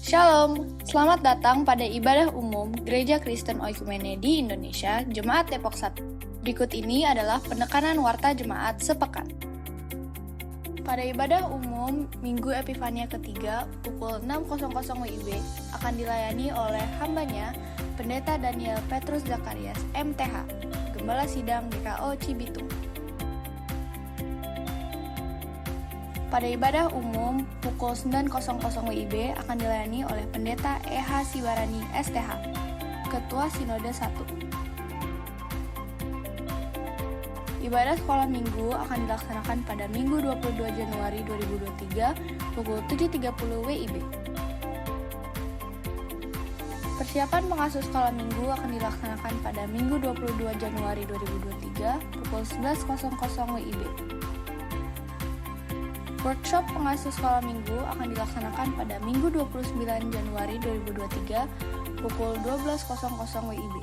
Shalom, selamat datang pada ibadah umum Gereja Kristen Oikumene di Indonesia, Jemaat Depok 1. Berikut ini adalah penekanan warta jemaat sepekan. Pada ibadah umum Minggu Epifania ketiga pukul 6.00 WIB akan dilayani oleh hambanya Pendeta Daniel Petrus Zakarias, MTH, Gembala Sidang GKO Cibitung. Pada ibadah umum pukul 9.00 WIB akan dilayani oleh Pendeta E.H. Siwarani, STH, Ketua Sinode 1. Ibadah sekolah minggu akan dilaksanakan pada Minggu 22 Januari 2023 pukul 7.30 WIB. Persiapan pengasuh sekolah minggu akan dilaksanakan pada Minggu 22 Januari 2023 pukul 11.00 WIB. Workshop pengasuh sekolah minggu akan dilaksanakan pada Minggu 29 Januari 2023 pukul 12.00 WIB.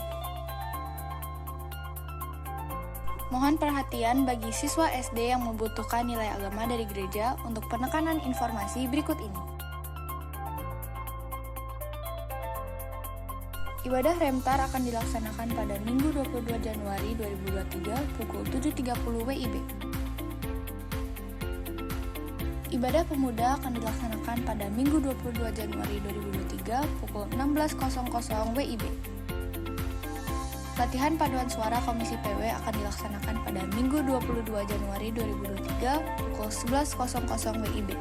Mohon perhatian bagi siswa SD yang membutuhkan nilai agama dari gereja untuk penekanan informasi berikut ini. Ibadah Remtar akan dilaksanakan pada Minggu 22 Januari 2023 pukul 7.30 WIB. Ibadah pemuda akan dilaksanakan pada Minggu 22 Januari 2023 pukul 16.00 WIB. Latihan paduan suara Komisi PW akan dilaksanakan pada Minggu 22 Januari 2023 pukul 11.00 WIB.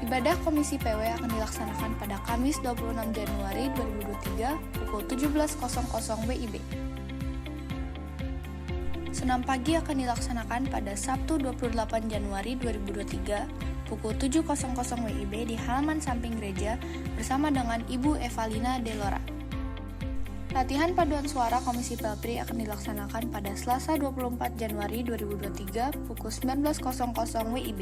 Ibadah Komisi PW akan dilaksanakan pada Kamis 26 Januari 2023 pukul 17.00 WIB. Senam pagi akan dilaksanakan pada Sabtu 28 Januari 2023 pukul 7.00 WIB di halaman samping gereja bersama dengan Ibu Evalina Delora. Latihan paduan suara Komisi Pelpri akan dilaksanakan pada Selasa 24 Januari 2023 pukul 19.00 WIB.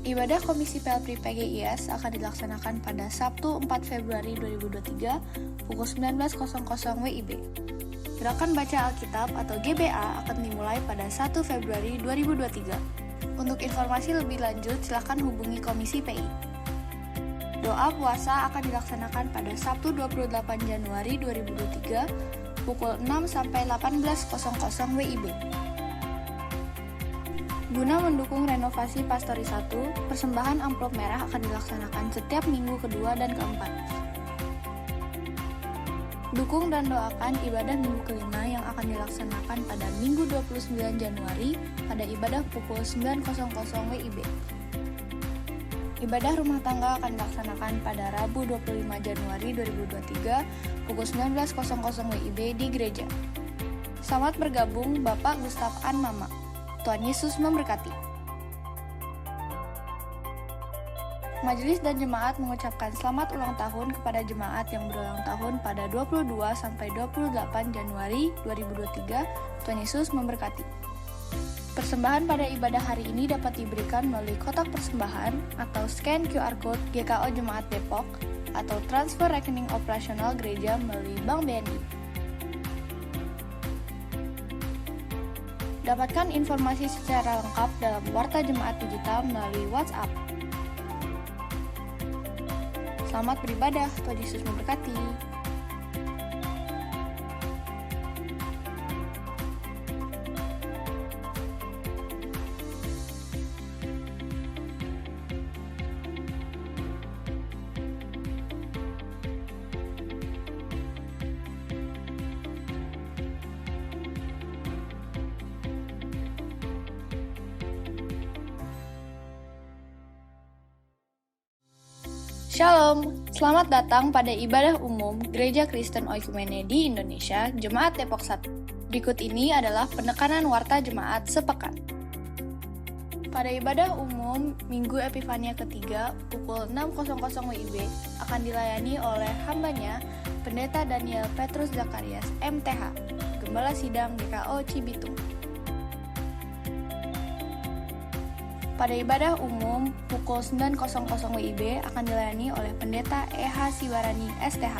Ibadah Komisi Pelpri PGIS akan dilaksanakan pada Sabtu 4 Februari 2023 pukul 19.00 WIB. Gerakan Baca Alkitab atau GBA akan dimulai pada 1 Februari 2023. Untuk informasi lebih lanjut, silakan hubungi Komisi PI. Doa puasa akan dilaksanakan pada Sabtu 28 Januari 2023 pukul 6 sampai 18.00 WIB. Guna mendukung renovasi Pastori 1, persembahan amplop merah akan dilaksanakan setiap minggu kedua dan keempat. Dukung dan doakan ibadah minggu kelima yang akan dilaksanakan pada Minggu 29 Januari pada ibadah pukul 9.00 WIB. Ibadah rumah tangga akan dilaksanakan pada Rabu 25 Januari 2023 pukul 19.00 WIB di gereja. Selamat bergabung Bapak Gustaf An Mama. Tuhan Yesus memberkati. Majelis dan jemaat mengucapkan selamat ulang tahun kepada jemaat yang berulang tahun pada 22 sampai 28 Januari 2023. Tuhan Yesus memberkati. Persembahan pada ibadah hari ini dapat diberikan melalui kotak persembahan atau scan QR Code GKO Jemaat Depok atau transfer rekening operasional gereja melalui Bank BNI. Dapatkan informasi secara lengkap dalam Warta Jemaat Digital melalui WhatsApp. Selamat beribadah, Tuhan Yesus memberkati. Shalom, selamat datang pada ibadah umum Gereja Kristen Oikumene di Indonesia, Jemaat Depok 1. Berikut ini adalah penekanan warta jemaat sepekan. Pada ibadah umum Minggu Epifania ketiga pukul 6.00 WIB akan dilayani oleh hambanya Pendeta Daniel Petrus Zakarias, MTH, Gembala Sidang GKO Cibitung. Pada ibadah umum pukul 9.00 WIB akan dilayani oleh Pendeta E.H. Siwarani, STH,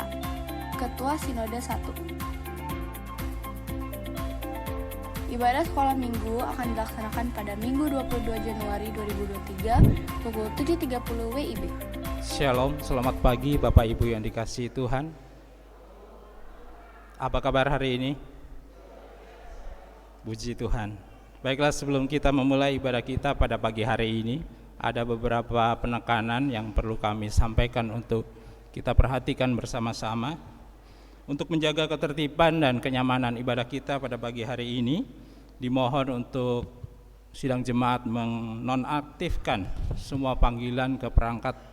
Ketua Sinode 1. Ibadah sekolah minggu akan dilaksanakan pada Minggu 22 Januari 2023 pukul 7.30 WIB. Shalom, selamat pagi Bapak Ibu yang dikasihi Tuhan. Apa kabar hari ini? Puji Tuhan. Baiklah, sebelum kita memulai ibadah kita pada pagi hari ini, ada beberapa penekanan yang perlu kami sampaikan untuk kita perhatikan bersama-sama. Untuk menjaga ketertiban dan kenyamanan ibadah kita pada pagi hari ini, dimohon untuk sidang jemaat menonaktifkan semua panggilan ke perangkat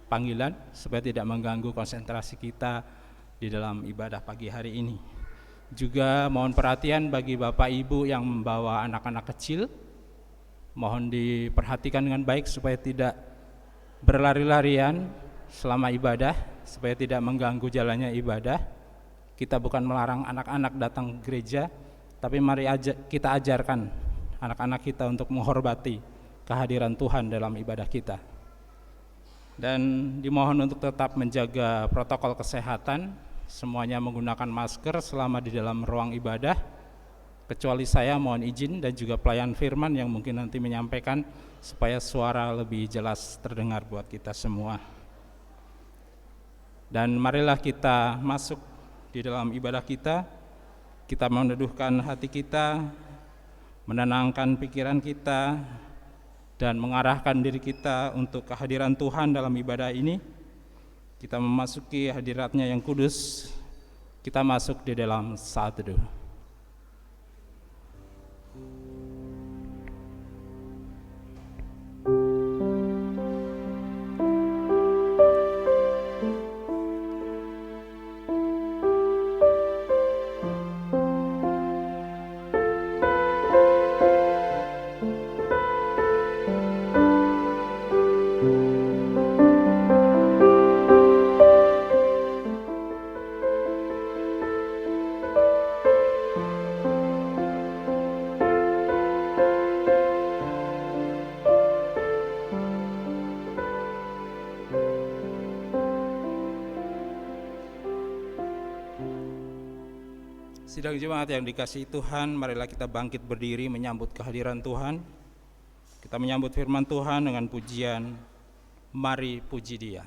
panggilan supaya tidak mengganggu konsentrasi kita di dalam ibadah pagi hari ini. Juga mohon perhatian bagi Bapak Ibu yang membawa anak-anak kecil, mohon diperhatikan dengan baik supaya tidak berlari-larian selama ibadah, supaya tidak mengganggu jalannya ibadah. Kita bukan melarang anak-anak datang ke gereja, tapi mari kita ajarkan anak-anak kita untuk menghormati kehadiran Tuhan dalam ibadah kita. Dan dimohon untuk tetap menjaga protokol kesehatan, semuanya menggunakan masker selama di dalam ruang ibadah, kecuali saya mohon izin dan juga pelayan firman yang mungkin nanti menyampaikan supaya suara lebih jelas terdengar buat kita semua. Dan marilah kita masuk di dalam ibadah kita meneduhkan hati kita, menenangkan pikiran kita, dan mengarahkan diri kita untuk kehadiran Tuhan dalam ibadah ini. Kita memasuki hadiratnya yang kudus, kita masuk di dalam saat teduh. Sidang jemaat yang dikasihi Tuhan, marilah kita bangkit berdiri menyambut kehadiran Tuhan. Kita menyambut firman Tuhan dengan pujian, mari puji Dia.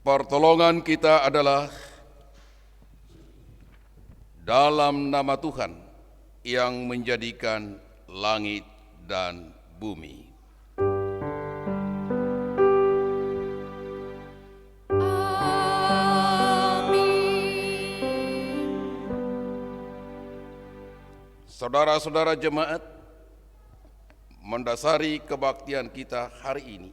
Pertolongan kita adalah dalam nama Tuhan yang menjadikan langit dan bumi. Saudara-saudara jemaat, mendasari kebaktian kita hari ini,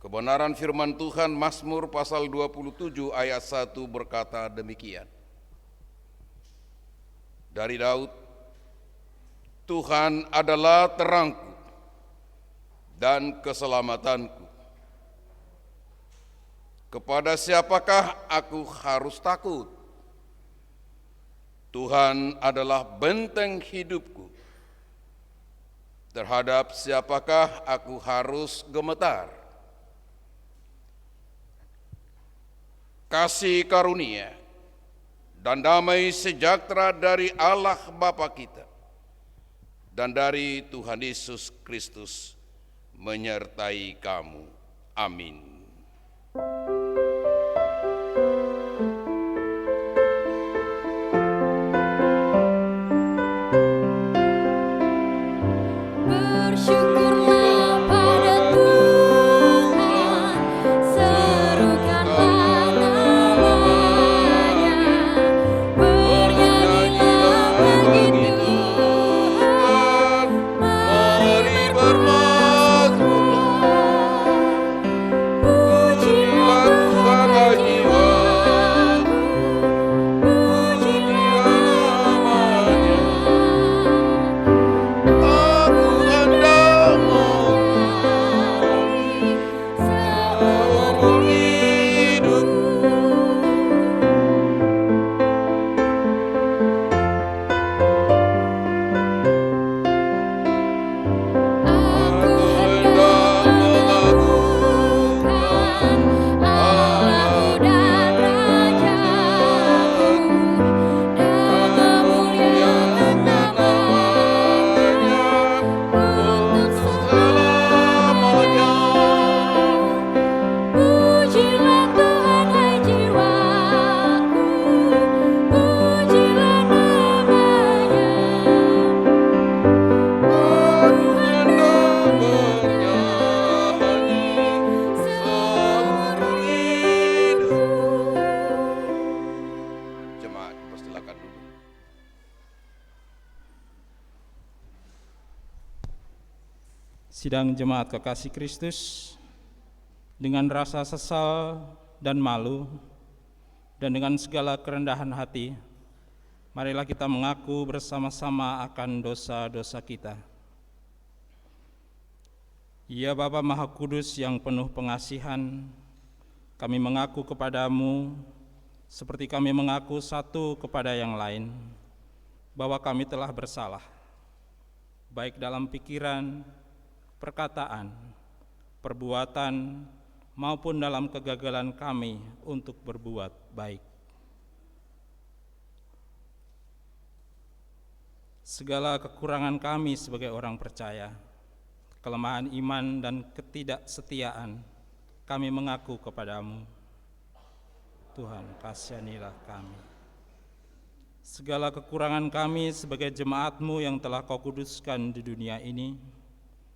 kebenaran firman Tuhan Mazmur pasal 27 ayat 1 berkata demikian. Dari Daud, Tuhan adalah terangku dan keselamatanku. Kepada siapakah aku harus takut? Tuhan adalah benteng hidupku. Terhadap siapakah aku harus gemetar? Kasih karunia dan damai sejahtera dari Allah Bapa kita dan dari Tuhan Yesus Kristus menyertai kamu. Amin. Sidang jemaat kekasih Kristus, dengan rasa sesal dan malu, dan dengan segala kerendahan hati, marilah kita mengaku bersama-sama akan dosa-dosa kita. Ya Bapa Maha Kudus yang penuh pengasihan, kami mengaku kepadamu seperti kami mengaku satu kepada yang lain, bahwa kami telah bersalah, baik dalam pikiran, perkataan, perbuatan, maupun dalam kegagalan kami untuk berbuat baik. Segala kekurangan kami sebagai orang percaya, kelemahan iman dan ketidaksetiaan, kami mengaku kepadamu. Tuhan, kasihanilah kami. Segala kekurangan kami sebagai jemaat-Mu yang telah Kau kuduskan di dunia ini,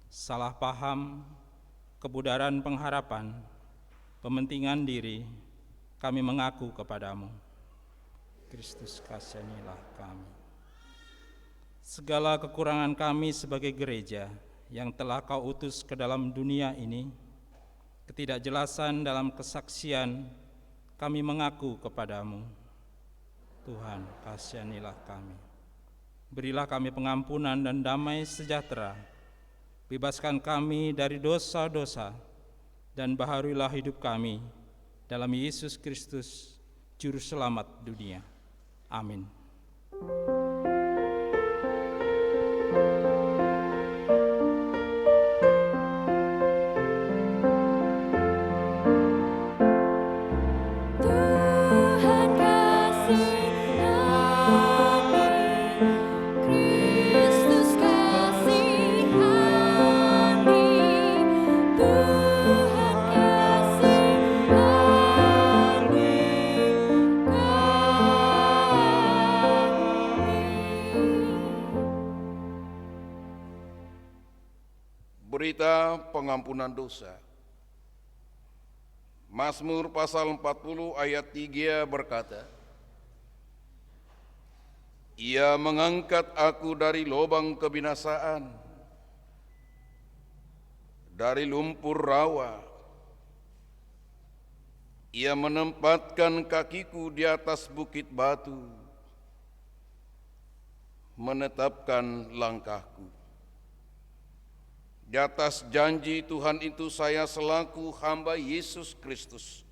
salah paham, kebudaran pengharapan, pementingan diri, kami mengaku kepadamu. Kristus, kasihanilah kami. Segala kekurangan kami sebagai gereja yang telah Kau utus ke dalam dunia ini, ketidakjelasan dalam kesaksian, kami mengaku kepadamu. Tuhan, kasihanilah kami. Berilah kami pengampunan dan damai sejahtera. Bebaskan kami dari dosa-dosa dan baharuilah hidup kami dalam Yesus Kristus, Juru Selamat dunia. Amin. Tuhan kasih Berita pengampunan dosa. Mazmur pasal 40 ayat 3 berkata, Ia mengangkat aku dari lubang kebinasaan, dari lumpur rawa. Ia menempatkan kakiku di atas bukit batu, menetapkan langkahku. Di atas janji Tuhan itu saya selaku hamba Yesus Kristus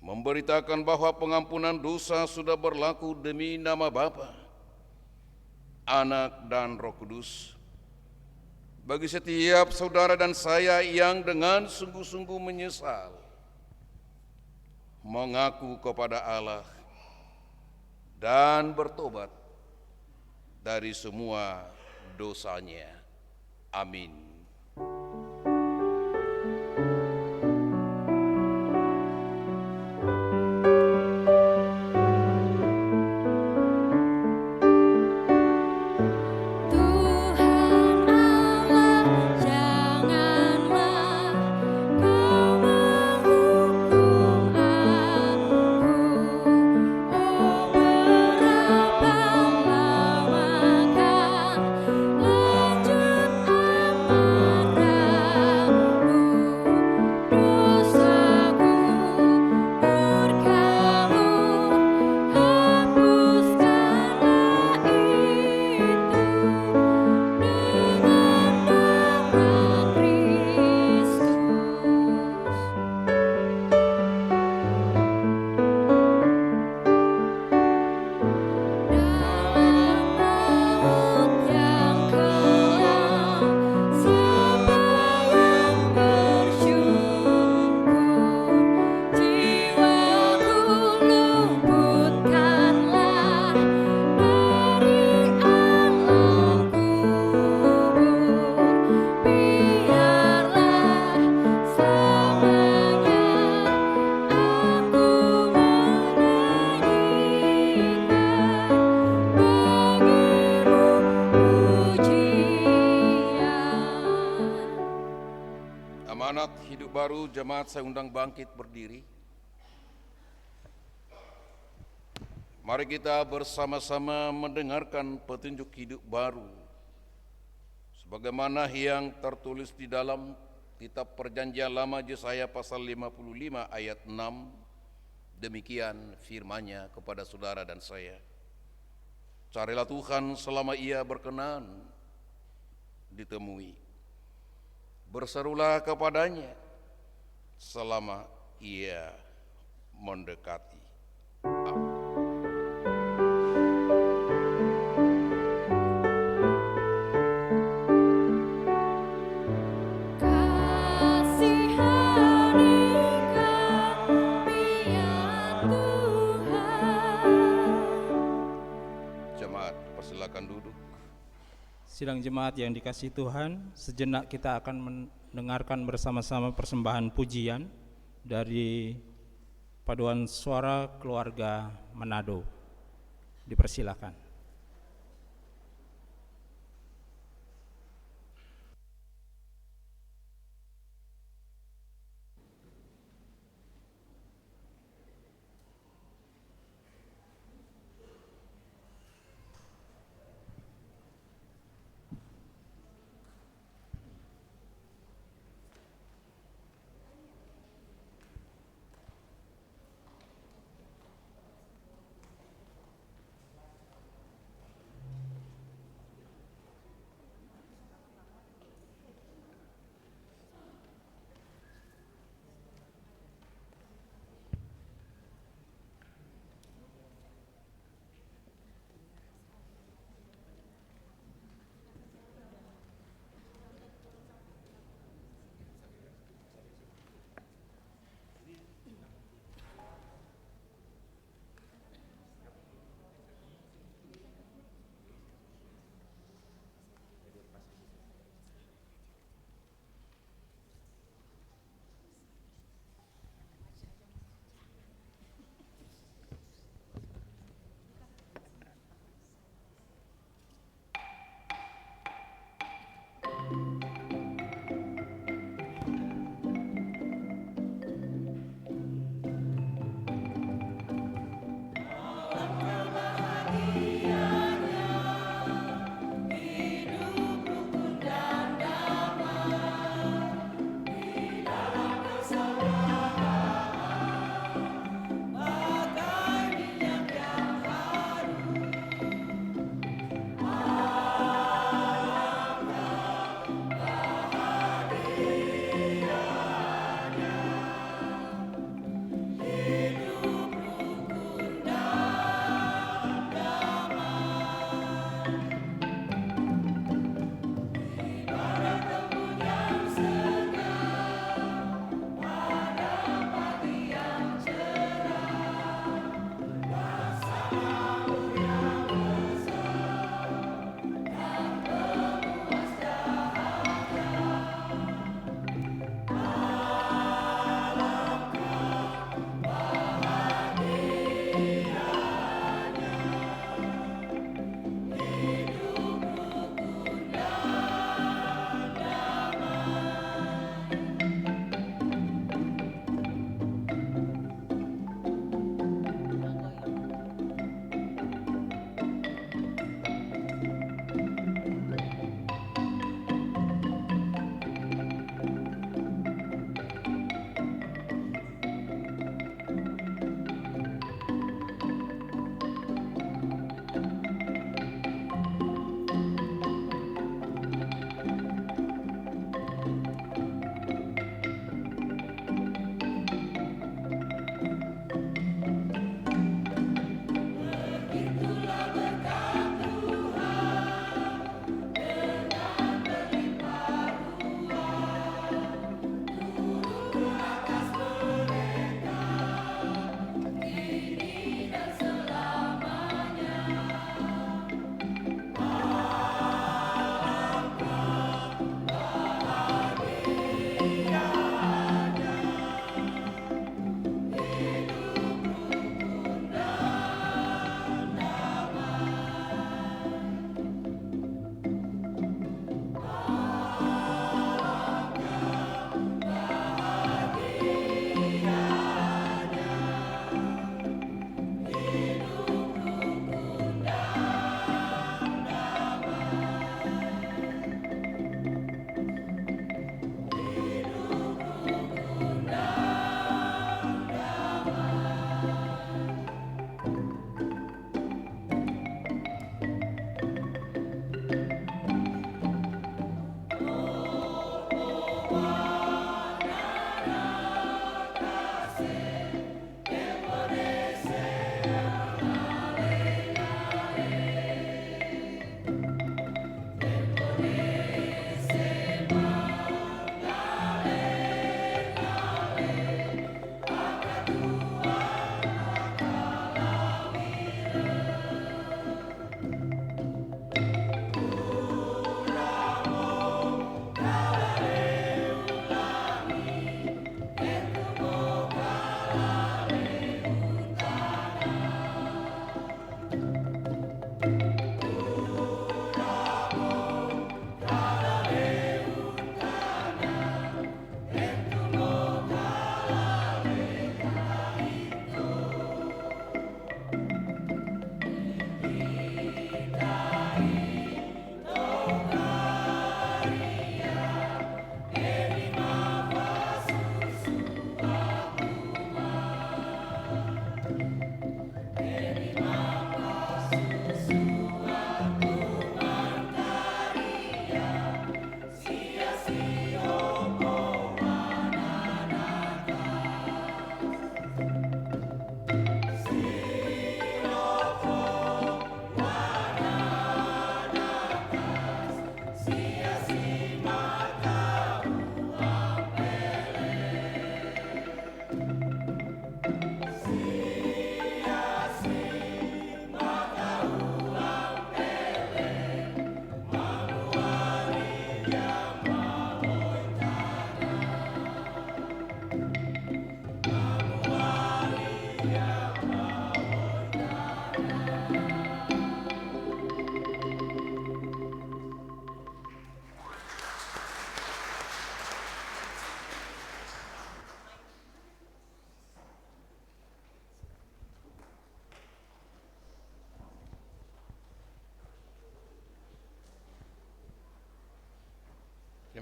memberitakan bahwa pengampunan dosa sudah berlaku demi nama Bapa, Anak dan Roh Kudus. Bagi setiap saudara dan saya yang dengan sungguh-sungguh menyesal, mengaku kepada Allah, dan bertobat dari semua dosanya. Amin. Amanat hidup baru, jemaat saya undang bangkit berdiri. Mari kita bersama-sama mendengarkan petunjuk hidup baru sebagaimana yang tertulis di dalam kitab Perjanjian Lama Yesaya pasal 55 ayat 6. Demikian firman-Nya kepada saudara dan saya. Carilah Tuhan selama Ia berkenan ditemui. Berserulah kepadanya selama Ia mendekati. Amin. Jemaat, persilakan duduk. Sidang jemaat yang dikasihi Tuhan, sejenak kita akan mendengarkan bersama-sama persembahan pujian dari Paduan Suara Keluarga Manado. Dipersilakan.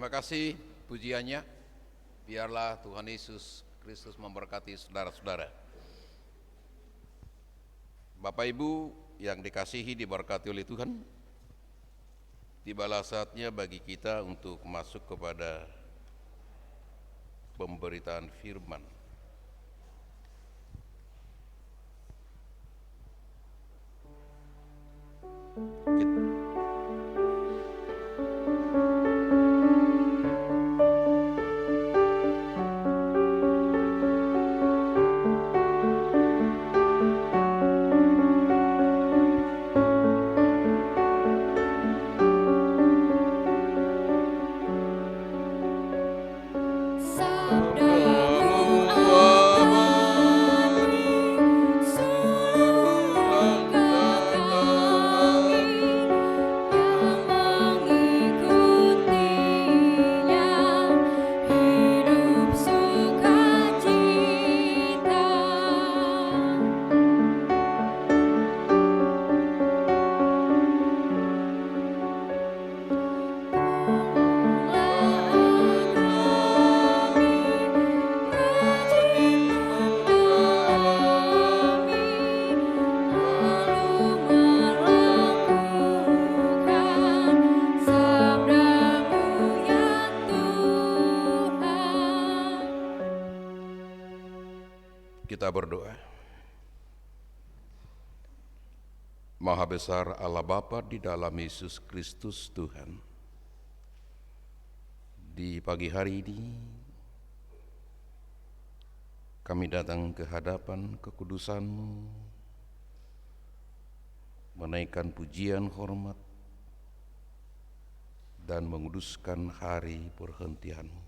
Terima kasih pujiannya. Biarlah Tuhan Yesus Kristus memberkati saudara-saudara. Bapak Ibu yang dikasihi, diberkati oleh Tuhan, tibalah saatnya bagi kita untuk masuk kepada pemberitaan firman. Kita berdoa. Maha besar Allah Bapa di dalam Yesus Kristus Tuhan, di pagi hari ini kami datang ke hadapan kekudusan-Mu, menaikkan pujian hormat dan menguduskan hari perhentian-Mu.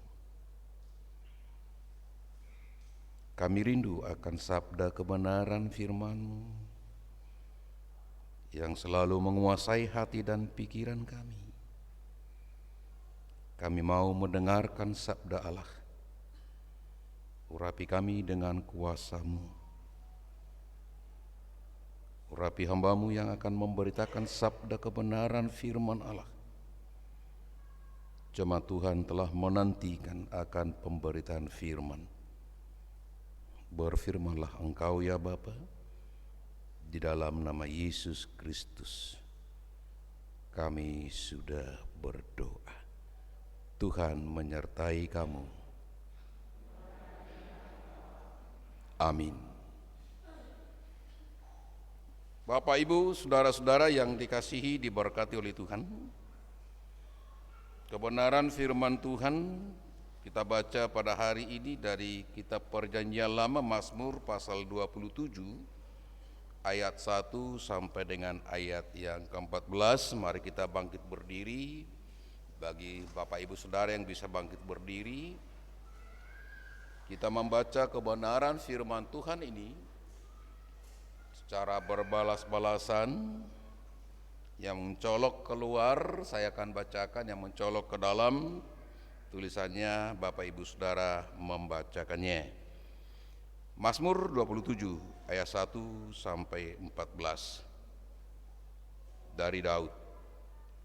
Kami rindu akan sabda kebenaran firman-Mu yang selalu menguasai hati dan pikiran kami. Kami mau mendengarkan sabda Allah. Urapi kami dengan kuasa-Mu. Urapi hamba-Mu yang akan memberitakan sabda kebenaran firman Allah. Jemaat Tuhan telah menantikan akan pemberitaan firman. Berfirmanlah Engkau ya Bapa, di dalam nama Yesus Kristus kami sudah berdoa. Tuhan menyertai kamu. Amin. Bapak, Ibu, saudara-saudara yang dikasihi, diberkati oleh Tuhan, kebenaran firman Tuhan kita baca pada hari ini dari kitab Perjanjian Lama, Mazmur pasal 27 ayat 1 sampai dengan ayat yang ke-14. Mari kita bangkit berdiri. Bagi Bapak Ibu Saudara yang bisa bangkit berdiri, kita membaca kebenaran firman Tuhan ini secara berbalas-balasan. Yang mencolok keluar saya akan bacakan, yang mencolok ke dalam tulisannya Bapak Ibu Saudara membacakannya. Mazmur 27 ayat 1 sampai 14 dari Daud.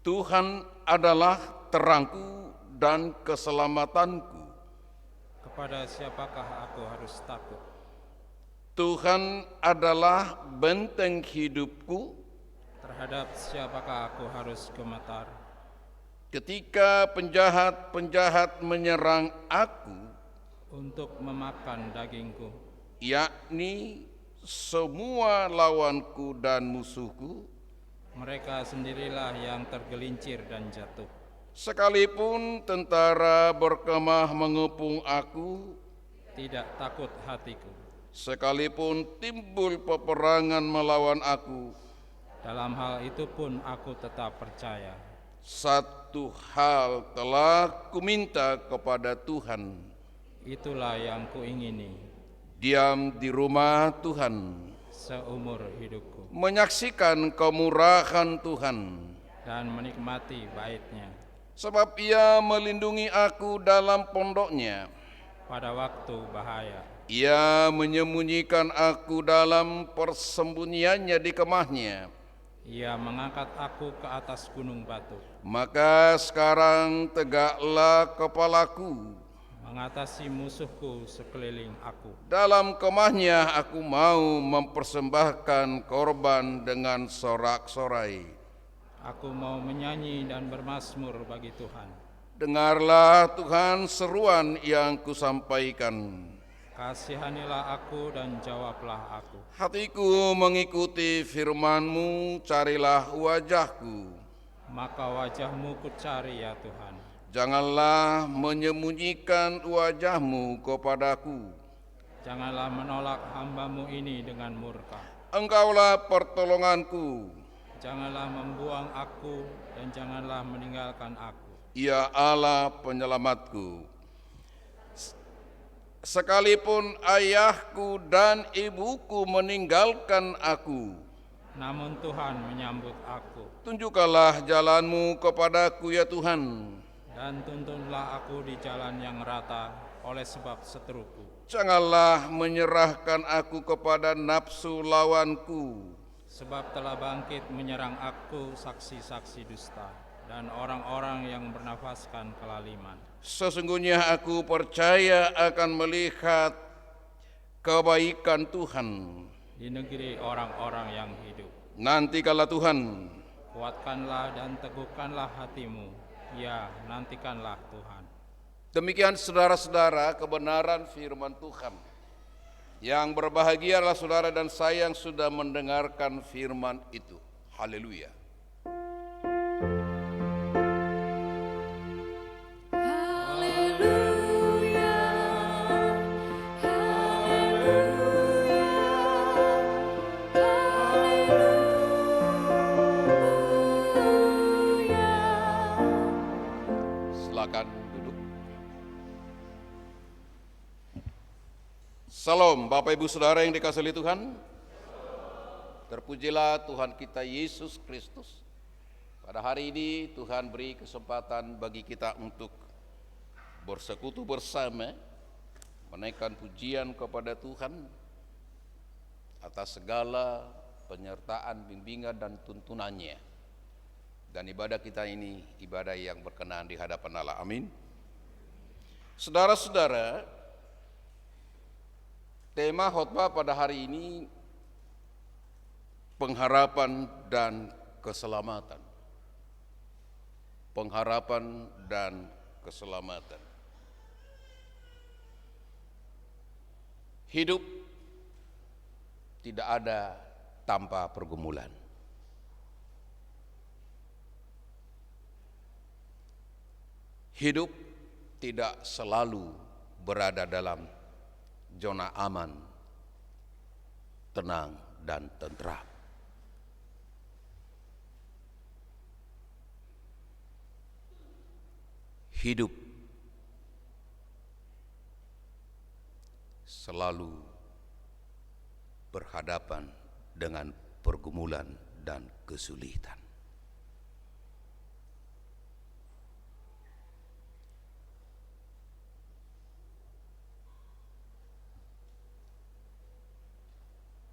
Tuhan adalah terangku dan keselamatanku. Kepada siapakah aku harus takut? Tuhan adalah benteng hidupku. Terhadap siapakah aku harus gemetar? Ketika penjahat-penjahat menyerang aku, untuk memakan dagingku, yakni semua lawanku dan musuhku, mereka sendirilah yang tergelincir dan jatuh. Sekalipun tentara berkemah mengepung aku, tidak takut hatiku. Sekalipun timbul peperangan melawan aku, dalam hal itu pun aku tetap percaya. Satu hal telah kuminta kepada Tuhan, itulah yang kuingini, diam di rumah Tuhan seumur hidupku, menyaksikan kemurahan Tuhan dan menikmati baitnya. Sebab Ia melindungi aku dalam pondoknya, pada waktu bahaya Ia menyembunyikan aku dalam persembunyiannya di kemahnya. Ia mengangkat aku ke atas gunung batu, Maka sekarang tegaklah kepalaku. mengatasi musuhku sekeliling aku. Dalam kemahnya aku mau mempersembahkan korban dengan sorak-sorai. Aku mau menyanyi dan bermazmur bagi Tuhan. Dengarlah Tuhan seruan yang kusampaikan. Kasihanilah aku dan jawablah aku. Hatiku mengikuti firman-Mu, carilah wajahku. Maka wajah-Mu ku cari ya Tuhan. Janganlah menyembunyikan wajah-Mu kepadaku. Janganlah menolak hamba-Mu ini dengan murka. Engkaulah pertolonganku. Janganlah membuang aku dan janganlah meninggalkan aku. Ya Allah penyelamatku. Sekalipun ayahku dan ibuku meninggalkan aku, Namun Tuhan menyambut aku, tunjukkanlah jalan-Mu kepadaku ya Tuhan. dan tuntunlah aku di jalan yang rata oleh sebab seteruku. Janganlah menyerahkan aku kepada nafsu lawanku. Sebab telah bangkit menyerang aku saksi-saksi dusta dan orang-orang yang bernafaskan kelaliman. Sesungguhnya aku percaya akan melihat kebaikan Tuhan. Di negeri orang-orang yang hidup. Nantikanlah Tuhan. Kuatkanlah dan teguhkanlah hatimu. Ya, nantikanlah Tuhan. Demikian saudara-saudara kebenaran firman Tuhan. Yang berbahagialah saudara dan saya yang sudah mendengarkan firman itu. Haleluya. Silakan duduk. Salam Bapak Ibu Saudara yang dikasihi Tuhan. Terpujilah Tuhan kita Yesus Kristus. Pada hari ini Tuhan beri kesempatan bagi kita untuk bersekutu bersama, menaikkan pujian kepada Tuhan atas segala penyertaan, bimbingan dan tuntunannya. Dan ibadah kita ini ibadah yang berkenan di hadapan Allah. Amin. Saudara-saudara, tema khotbah pada hari ini pengharapan dan keselamatan. Pengharapan dan keselamatan. Hidup tidak ada tanpa pergumulan. Hidup tidak selalu berada dalam zona aman, tenang, dan tentram. Hidup selalu berhadapan dengan pergumulan dan kesulitan.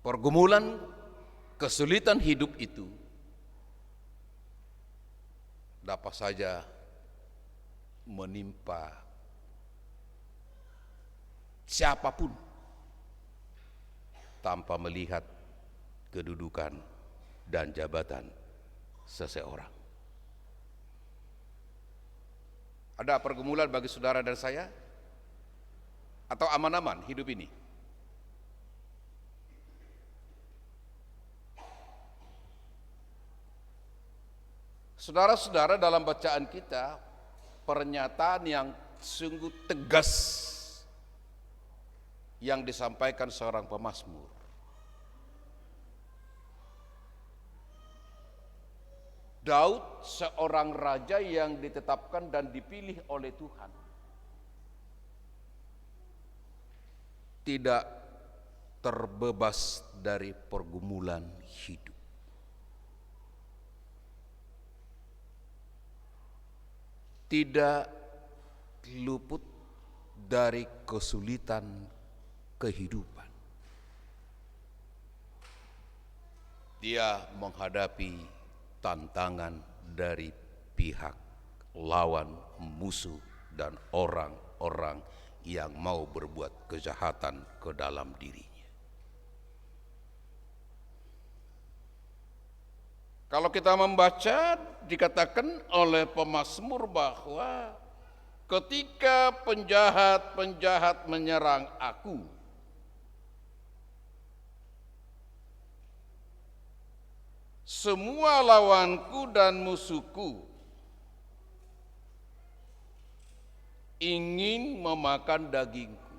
Pergumulan, kesulitan hidup itu dapat saja menimpa siapapun tanpa melihat kedudukan dan jabatan seseorang. Ada pergumulan bagi saudara dan saya? Atau aman-aman hidup ini? Saudara-saudara, dalam bacaan kita pernyataan yang sungguh tegas yang disampaikan seorang pemazmur. Daud seorang raja yang ditetapkan dan dipilih oleh Tuhan, tidak terbebas dari pergumulan hidup. Tidak luput dari kesulitan kehidupan. Dia menghadapi tantangan dari pihak lawan, musuh, dan orang-orang yang mau berbuat kejahatan ke dalam dirinya. Kalau kita membaca, dikatakan oleh pemazmur bahwa ketika penjahat-penjahat menyerang aku, semua lawanku dan musuhku ingin memakan dagingku.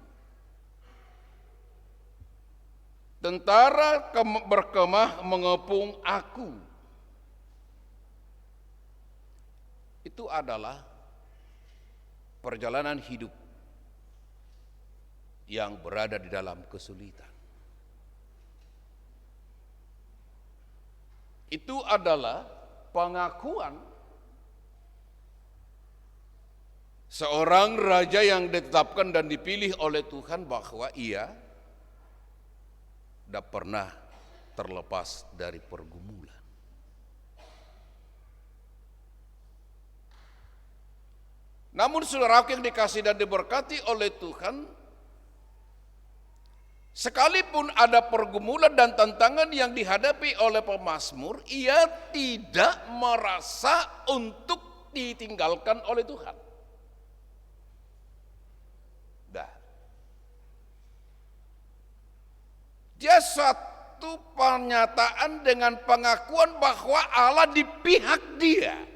Tentara berkemah mengepung aku. Itu adalah perjalanan hidup yang berada di dalam kesulitan. Itu adalah pengakuan seorang raja yang ditetapkan dan dipilih oleh Tuhan bahwa ia tidak pernah terlepas dari pergumulan. Namun saudaraku yang dikasihi dan diberkati oleh Tuhan, sekalipun ada pergumulan dan tantangan yang dihadapi oleh pemazmur, ia tidak merasa untuk ditinggalkan oleh Tuhan. Dia suatu pernyataan dengan pengakuan bahwa Allah di pihak dia.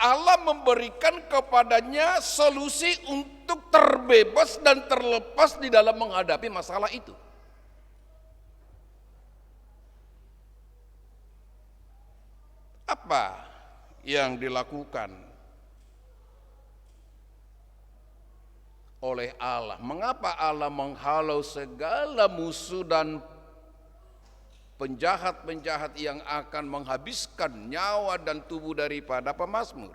Allah memberikan kepadanya solusi untuk terbebas dan terlepas di dalam menghadapi masalah itu. Apa yang dilakukan oleh Allah? Mengapa Allah menghalau segala musuh dan penjahat-penjahat yang akan menghabiskan nyawa dan tubuh daripada pemazmur?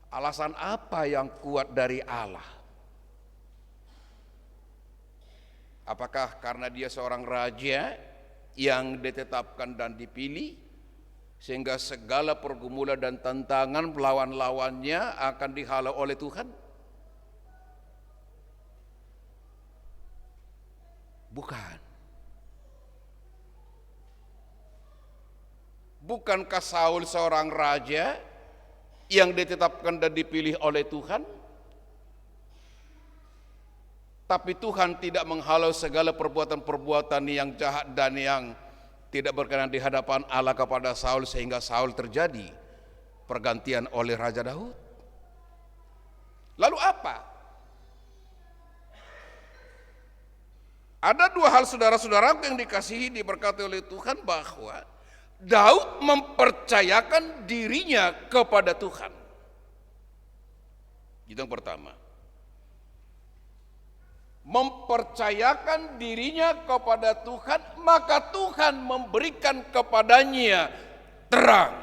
Alasan apa yang kuat dari Allah? Apakah karena dia seorang raja yang ditetapkan dan dipilih, sehingga segala pergumulan dan tantangan lawan-lawannya akan dihalau oleh Tuhan? Bukan. Bukankah Saul seorang raja yang ditetapkan dan dipilih oleh Tuhan? Tapi Tuhan tidak menghalau segala perbuatan-perbuatan yang jahat dan yang tidak berkenan di hadapan Allah kepada Saul, sehingga Saul terjadi pergantian oleh Raja Daud. Lalu apa? Ada dua hal saudara-saudaraku yang dikasihi diberkati oleh Tuhan, bahwa Daud mempercayakan dirinya kepada Tuhan. Itu yang pertama. Mempercayakan dirinya kepada Tuhan, maka Tuhan memberikan kepadanya terang,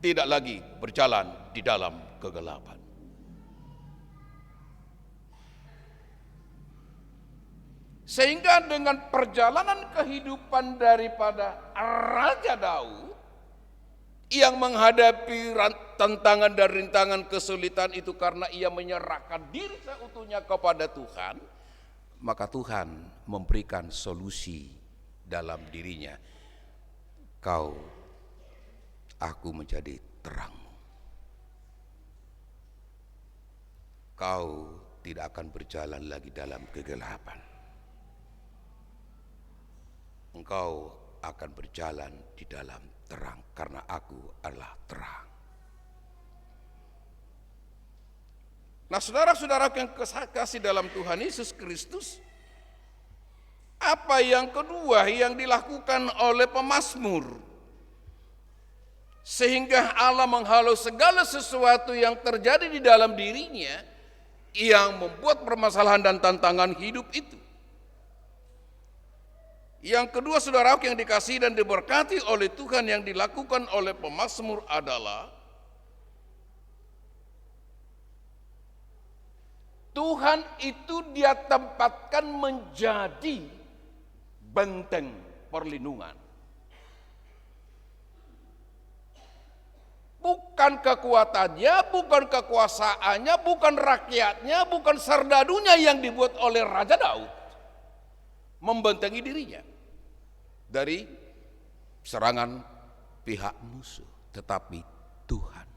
tidak lagi berjalan di dalam kegelapan. Sehingga dengan perjalanan kehidupan daripada Raja Daud yang menghadapi tantangan dan rintangan kesulitan itu karena ia menyerahkan diri seutuhnya kepada Tuhan, maka Tuhan memberikan solusi dalam dirinya. Aku menjadi terangmu. Kau tidak akan berjalan lagi dalam kegelapan. Engkau akan berjalan di dalam terang, karena aku adalah terang. Nah, saudara-saudara yang kasih dalam Tuhan Yesus Kristus, apa yang kedua yang dilakukan oleh pemazmur, sehingga Allah menghalau segala sesuatu yang terjadi di dalam dirinya yang membuat permasalahan dan tantangan hidup itu? Yang kedua, saudaraku yang dikasihi dan diberkati oleh Tuhan, yang dilakukan oleh pemazmur adalah Tuhan itu dia tempatkan menjadi benteng perlindungan. Bukan kekuatannya, bukan kekuasaannya, bukan rakyatnya, bukan serdadunya yang dibuat oleh Raja Daud membentengi dirinya dari serangan pihak musuh, tetapi Tuhan.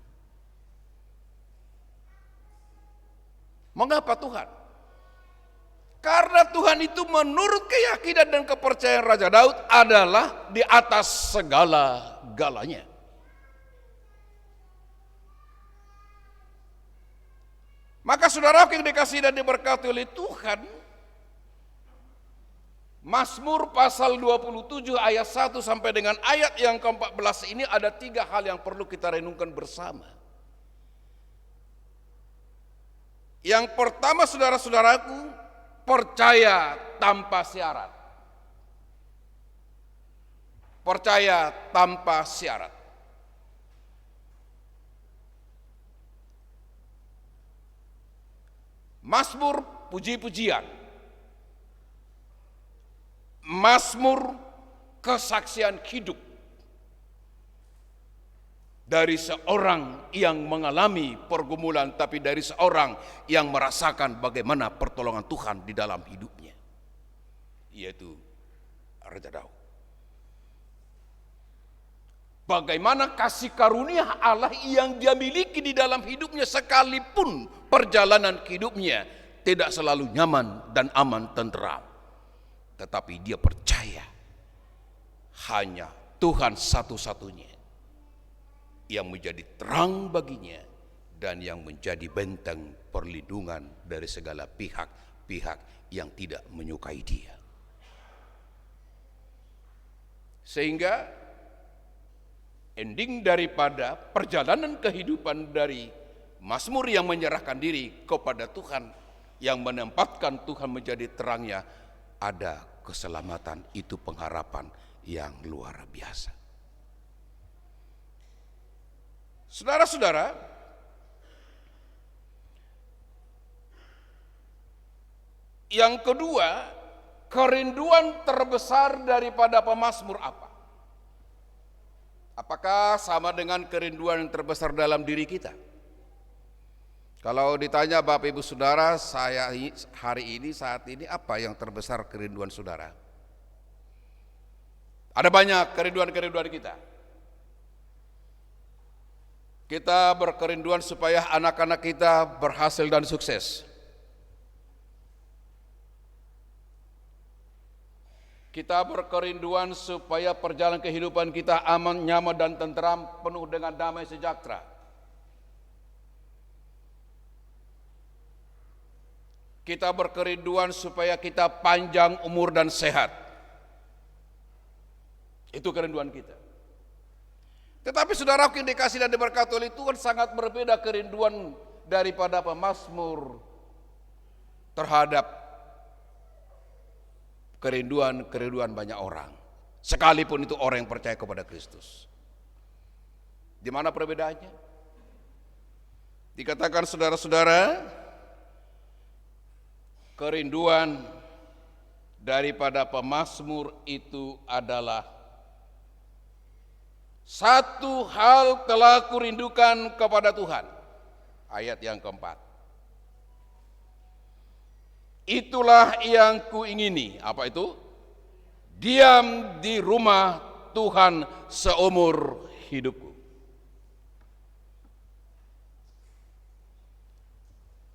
Mengapa Tuhan? Karena Tuhan itu menurut keyakinan dan kepercayaan Raja Daud adalah di atas segala-galanya. Maka saudara yang dikasihi dan diberkati oleh Tuhan, Mazmur pasal 27 ayat 1 sampai dengan ayat yang ke-14 ini ada 3 hal yang perlu kita renungkan bersama. Yang pertama saudara-saudaraku, percaya tanpa syarat. Percaya tanpa syarat. Mazmur puji-pujian. Mazmur kesaksian hidup dari seorang yang mengalami pergumulan, tapi dari seorang yang merasakan bagaimana pertolongan Tuhan di dalam hidupnya, yaitu Raja Daud. Bagaimana kasih karunia Allah yang dia miliki di dalam hidupnya, sekalipun perjalanan hidupnya tidak selalu nyaman dan aman tentram, tetapi dia percaya hanya Tuhan satu-satunya yang menjadi terang baginya dan yang menjadi benteng perlindungan dari segala pihak-pihak yang tidak menyukai dia. Sehingga ending daripada perjalanan kehidupan dari Mazmur yang menyerahkan diri kepada Tuhan, yang menempatkan Tuhan menjadi terangnya, ada keselamatan, itu pengharapan yang luar biasa. Saudara-saudara, yang kedua, kerinduan terbesar daripada pemazmur apa? Apakah sama dengan kerinduan yang terbesar dalam diri kita? Kalau ditanya Bapak Ibu Saudara, saya hari ini, saat ini, apa yang terbesar kerinduan saudara? Ada banyak kerinduan-kerinduan kita. Kita berkerinduan supaya anak-anak kita berhasil dan sukses. Kita berkerinduan supaya perjalanan kehidupan kita aman, nyaman, dan tentram, penuh dengan damai sejahtera. Kita berkerinduan supaya kita panjang umur dan sehat. Itu kerinduan kita. Tetapi saudara yang dikasihi dan diberkati oleh Tuhan, sangat berbeda kerinduan daripada pemazmur terhadap kerinduan banyak orang, sekalipun itu orang yang percaya kepada Kristus. Di mana perbedaannya? Dikatakan saudara-saudara, kerinduan daripada pemazmur itu adalah, satu hal telah kurindukan kepada Tuhan. Ayat yang keempat. Itulah yang kuingini. Apa itu? Diam di rumah Tuhan seumur hidupku.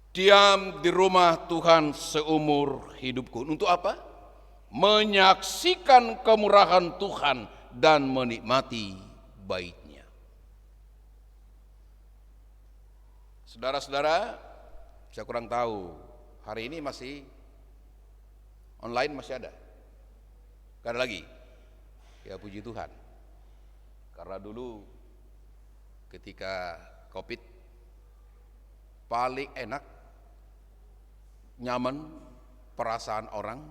Diam di rumah Tuhan seumur hidupku. Untuk apa? Menyaksikan kemurahan Tuhan dan menikmati baiknya. Saudara-saudara, saya kurang tahu, hari ini masih online, masih ada? Gak ada lagi? Ya puji Tuhan. Karena dulu ketika COVID paling enak, nyaman perasaan orang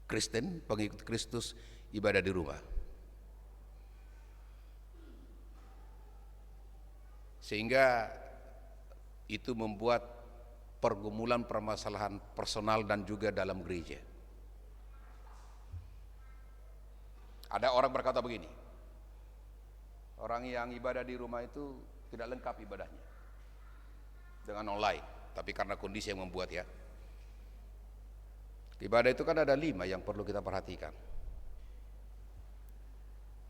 Kristen, pengikut Kristus, ibadah di rumah. Sehingga itu membuat pergumulan permasalahan personal dan juga dalam gereja. Ada orang berkata begini, orang yang ibadah di rumah itu tidak lengkap ibadahnya dengan online, tapi karena kondisi yang membuat ya. Ibadah itu kan ada 5 yang perlu kita perhatikan.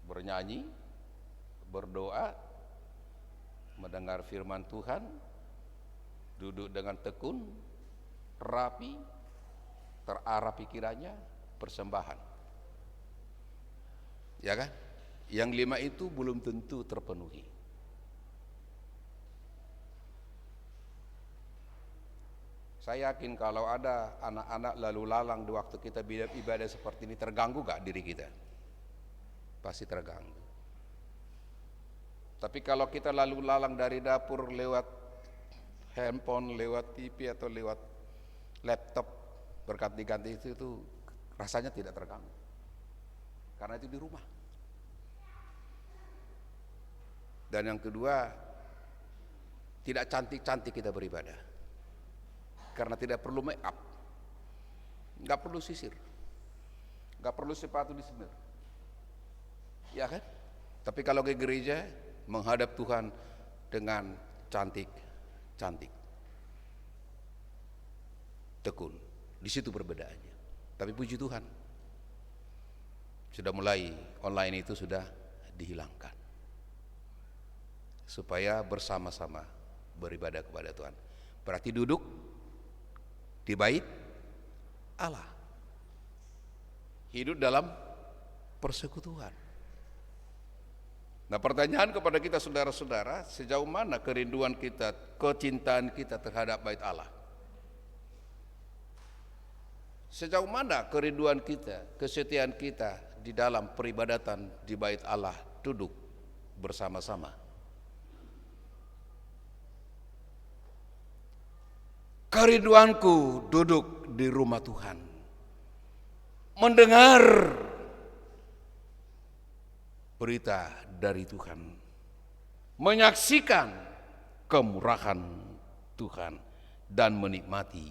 Bernyanyi, berdoa, mendengar firman Tuhan, duduk dengan tekun, rapi, terarah pikirannya, persembahan. Ya kan? Yang 5 itu belum tentu terpenuhi. Saya yakin kalau ada anak-anak lalu lalang di waktu kita ibadah seperti ini, terganggu gak diri kita? Pasti terganggu. Tapi kalau kita lalu lalang dari dapur lewat handphone, lewat TV atau lewat laptop berganti-ganti itu rasanya tidak terganggu. Karena itu di rumah. Dan yang kedua, tidak cantik-cantik kita beribadah. Karena tidak perlu make up, nggak perlu sisir, nggak perlu sepatu disemir, ya kan? Tapi kalau ke gereja menghadap Tuhan dengan cantik, tekun, di situ perbedaannya. Tapi puji Tuhan, sudah mulai online itu sudah dihilangkan, supaya bersama-sama beribadah kepada Tuhan. Berarti duduk di bait Allah, hidup dalam persekutuan. Nah, pertanyaan kepada kita saudara-saudara, sejauh mana kerinduan kita, kecintaan kita terhadap bait Allah? Sejauh mana kerinduan kita, kesetiaan kita di dalam peribadatan di bait Allah, duduk bersama-sama? Kerinduanku duduk di rumah Tuhan, mendengar berita dari Tuhan, menyaksikan kemurahan Tuhan, dan menikmati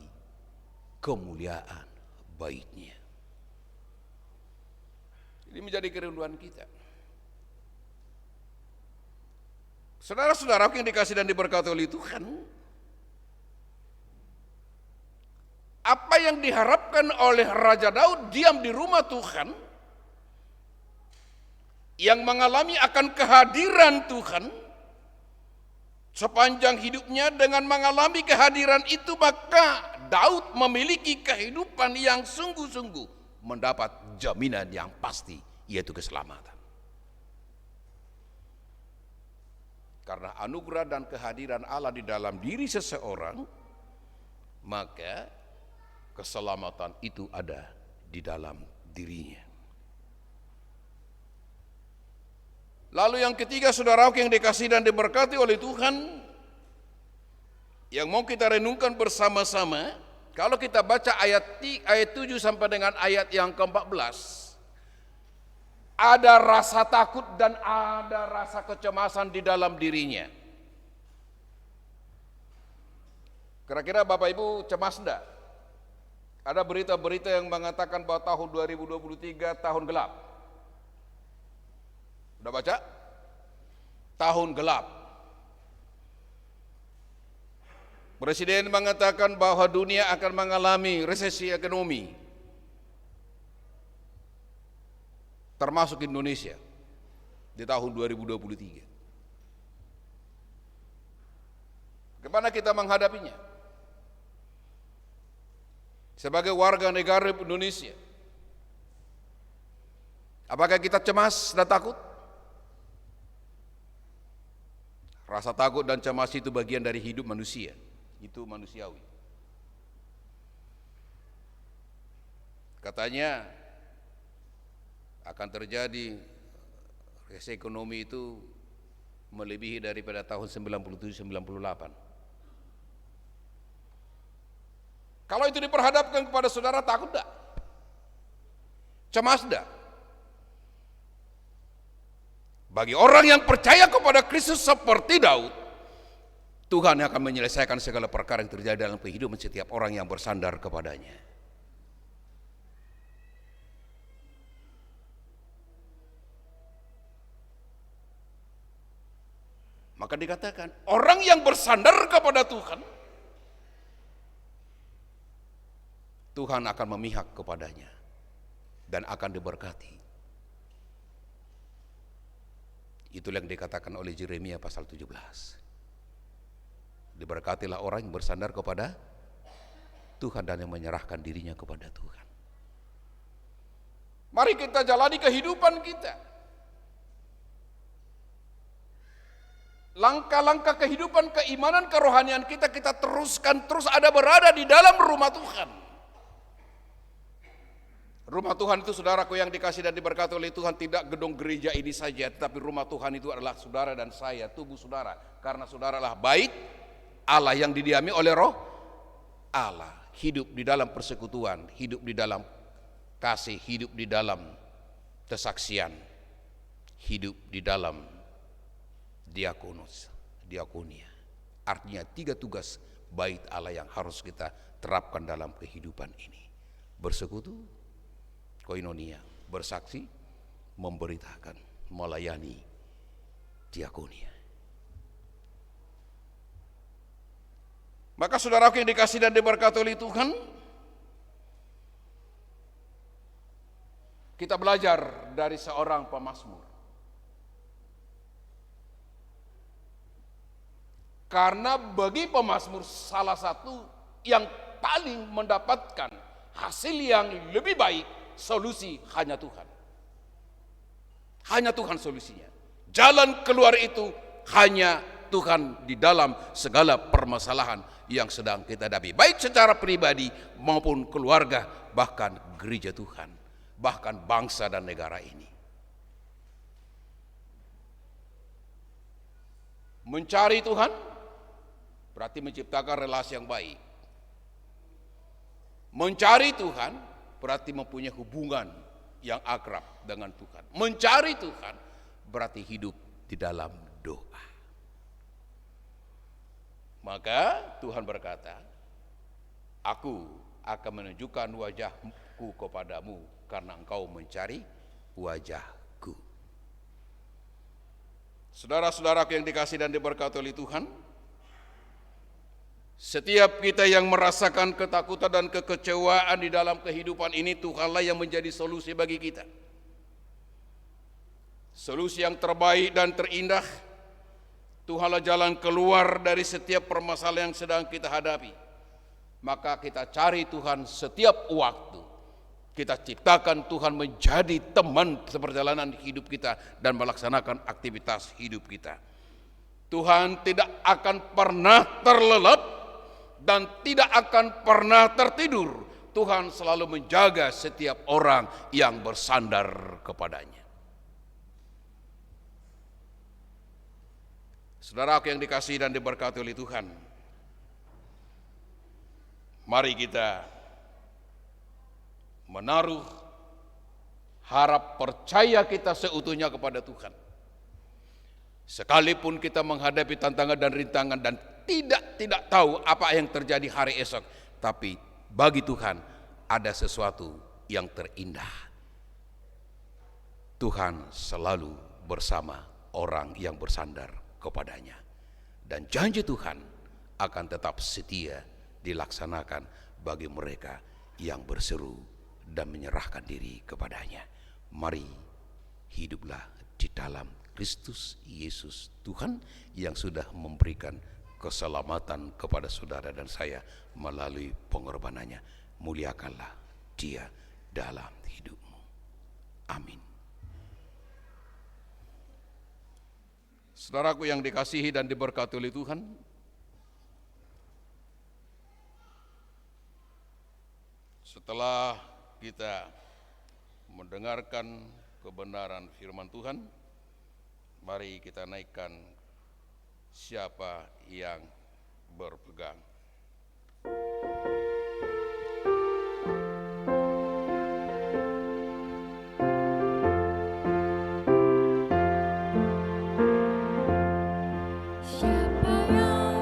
kemuliaan bait-Nya. Ini menjadi kerinduan kita. Saudara-saudara yang dikasih dan diberkati oleh Tuhan, apa yang diharapkan oleh Raja Daud diam di rumah Tuhan, yang mengalami akan kehadiran Tuhan sepanjang hidupnya, dengan mengalami kehadiran itu maka Daud memiliki kehidupan yang sungguh-sungguh mendapat jaminan yang pasti, yaitu keselamatan. Karena anugerah dan kehadiran Allah di dalam diri seseorang, maka keselamatan itu ada di dalam dirinya. Lalu yang ketiga, saudaraku yang dikasihi dan diberkati oleh Tuhan, yang mau kita renungkan bersama-sama, kalau kita baca ayat 7 sampai dengan ayat yang ke-14, ada rasa takut dan ada rasa kecemasan di dalam dirinya. Kira-kira Bapak Ibu cemas enggak? Ada berita-berita yang mengatakan bahwa tahun 2023 tahun gelap. Udah baca? Tahun gelap. Presiden mengatakan bahwa dunia akan mengalami resesi ekonomi, termasuk Indonesia di tahun 2023. Bagaimana kita menghadapinya? Sebagai warga negara Indonesia, apakah kita cemas dan takut? Rasa takut dan cemas itu bagian dari hidup manusia, itu manusiawi. Katanya akan terjadi resesi ekonomi itu melebihi daripada tahun 97-98. Kalau itu diperhadapkan kepada saudara, takut enggak? Cemas enggak? Bagi orang yang percaya kepada Kristus seperti Daud, Tuhan yang akan menyelesaikan segala perkara yang terjadi dalam kehidupan setiap orang yang bersandar kepadanya. Maka dikatakan, orang yang bersandar kepada Tuhan, Tuhan akan memihak kepadanya dan akan diberkati. Itulah yang dikatakan oleh Yeremia pasal 17. Diberkatilah orang yang bersandar kepada Tuhan dan yang menyerahkan dirinya kepada Tuhan. Mari kita jalani kehidupan kita. Langkah-langkah kehidupan, keimanan, kerohanian kita teruskan terus ada berada di dalam rumah Tuhan. Rumah Tuhan itu saudaraku yang dikasih dan diberkati oleh Tuhan, tidak gedung gereja ini saja, tetapi rumah Tuhan itu adalah saudara dan saya, tubuh saudara. Karena saudara adalah bait Allah yang didiami oleh Roh Allah. Hidup di dalam persekutuan, hidup di dalam kasih, hidup di dalam kesaksian, hidup di dalam diakonia. Artinya 3 tugas bait Allah yang harus kita terapkan dalam kehidupan ini. Bersekutu, koinonia, bersaksi, memberitakan, melayani, diakonia. Maka saudaraku yang dikasih dan diberkati oleh Tuhan, kita belajar dari seorang pemazmur. Karena bagi pemazmur salah satu yang paling mendapatkan hasil yang lebih baik, solusi hanya Tuhan. Hanya Tuhan solusinya. Jalan keluar itu hanya Tuhan di dalam segala permasalahan yang sedang kita hadapi. Baik secara pribadi maupun keluarga, bahkan gereja Tuhan, bahkan bangsa dan negara ini. Mencari Tuhan berarti menciptakan relasi yang baik. Mencari Tuhan berarti mempunyai hubungan yang akrab dengan Tuhan. Mencari Tuhan berarti hidup di dalam doa. Maka Tuhan berkata, aku akan menunjukkan wajahku kepadamu karena engkau mencari wajahku. Saudara-saudaraku yang dikasih dan diberkati oleh Tuhan, setiap kita yang merasakan ketakutan dan kekecewaan di dalam kehidupan ini, Tuhanlah yang menjadi solusi bagi kita. Solusi yang terbaik dan terindah. Tuhanlah jalan keluar dari setiap permasalahan yang sedang kita hadapi. Maka kita cari Tuhan setiap waktu. Kita ciptakan Tuhan menjadi teman seperjalanan hidup kita dan melaksanakan aktivitas hidup kita. Tuhan tidak akan pernah terlelap dan tidak akan pernah tertidur. Tuhan selalu menjaga setiap orang yang bersandar kepadanya. Saudaraku yang dikasihi dan diberkati oleh Tuhan, mari kita menaruh harap percaya kita seutuhnya kepada Tuhan. Sekalipun kita menghadapi tantangan dan rintangan dan tidak tahu apa yang terjadi hari esok, tapi bagi Tuhan ada sesuatu yang terindah. Tuhan selalu bersama orang yang bersandar kepadanya, dan janji Tuhan akan tetap setia dilaksanakan bagi mereka yang berseru dan menyerahkan diri kepadanya. Mari hiduplah di dalam Kristus Yesus Tuhan yang sudah memberikan keselamatan kepada saudara dan saya melalui pengorbanannya. Muliakanlah Dia dalam hidupmu. Amin. Saudaraku yang dikasihi dan diberkati oleh Tuhan, setelah kita mendengarkan kebenaran firman Tuhan, mari kita naikkan siapa yang berpegang. Siapa yang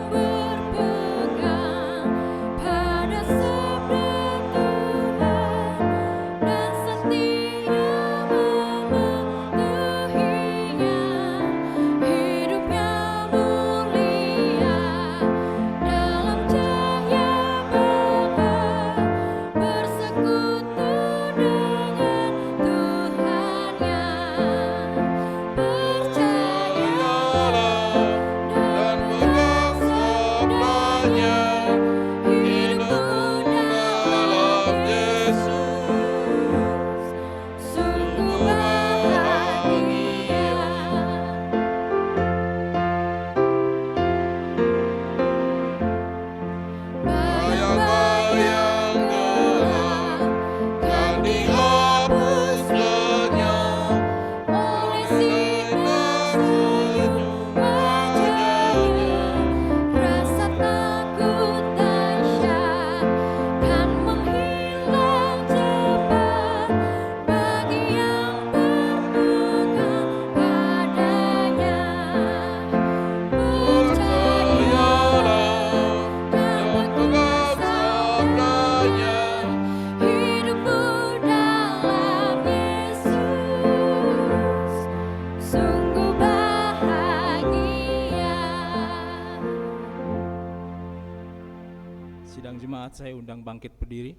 jemaat saya undang bangkit berdiri.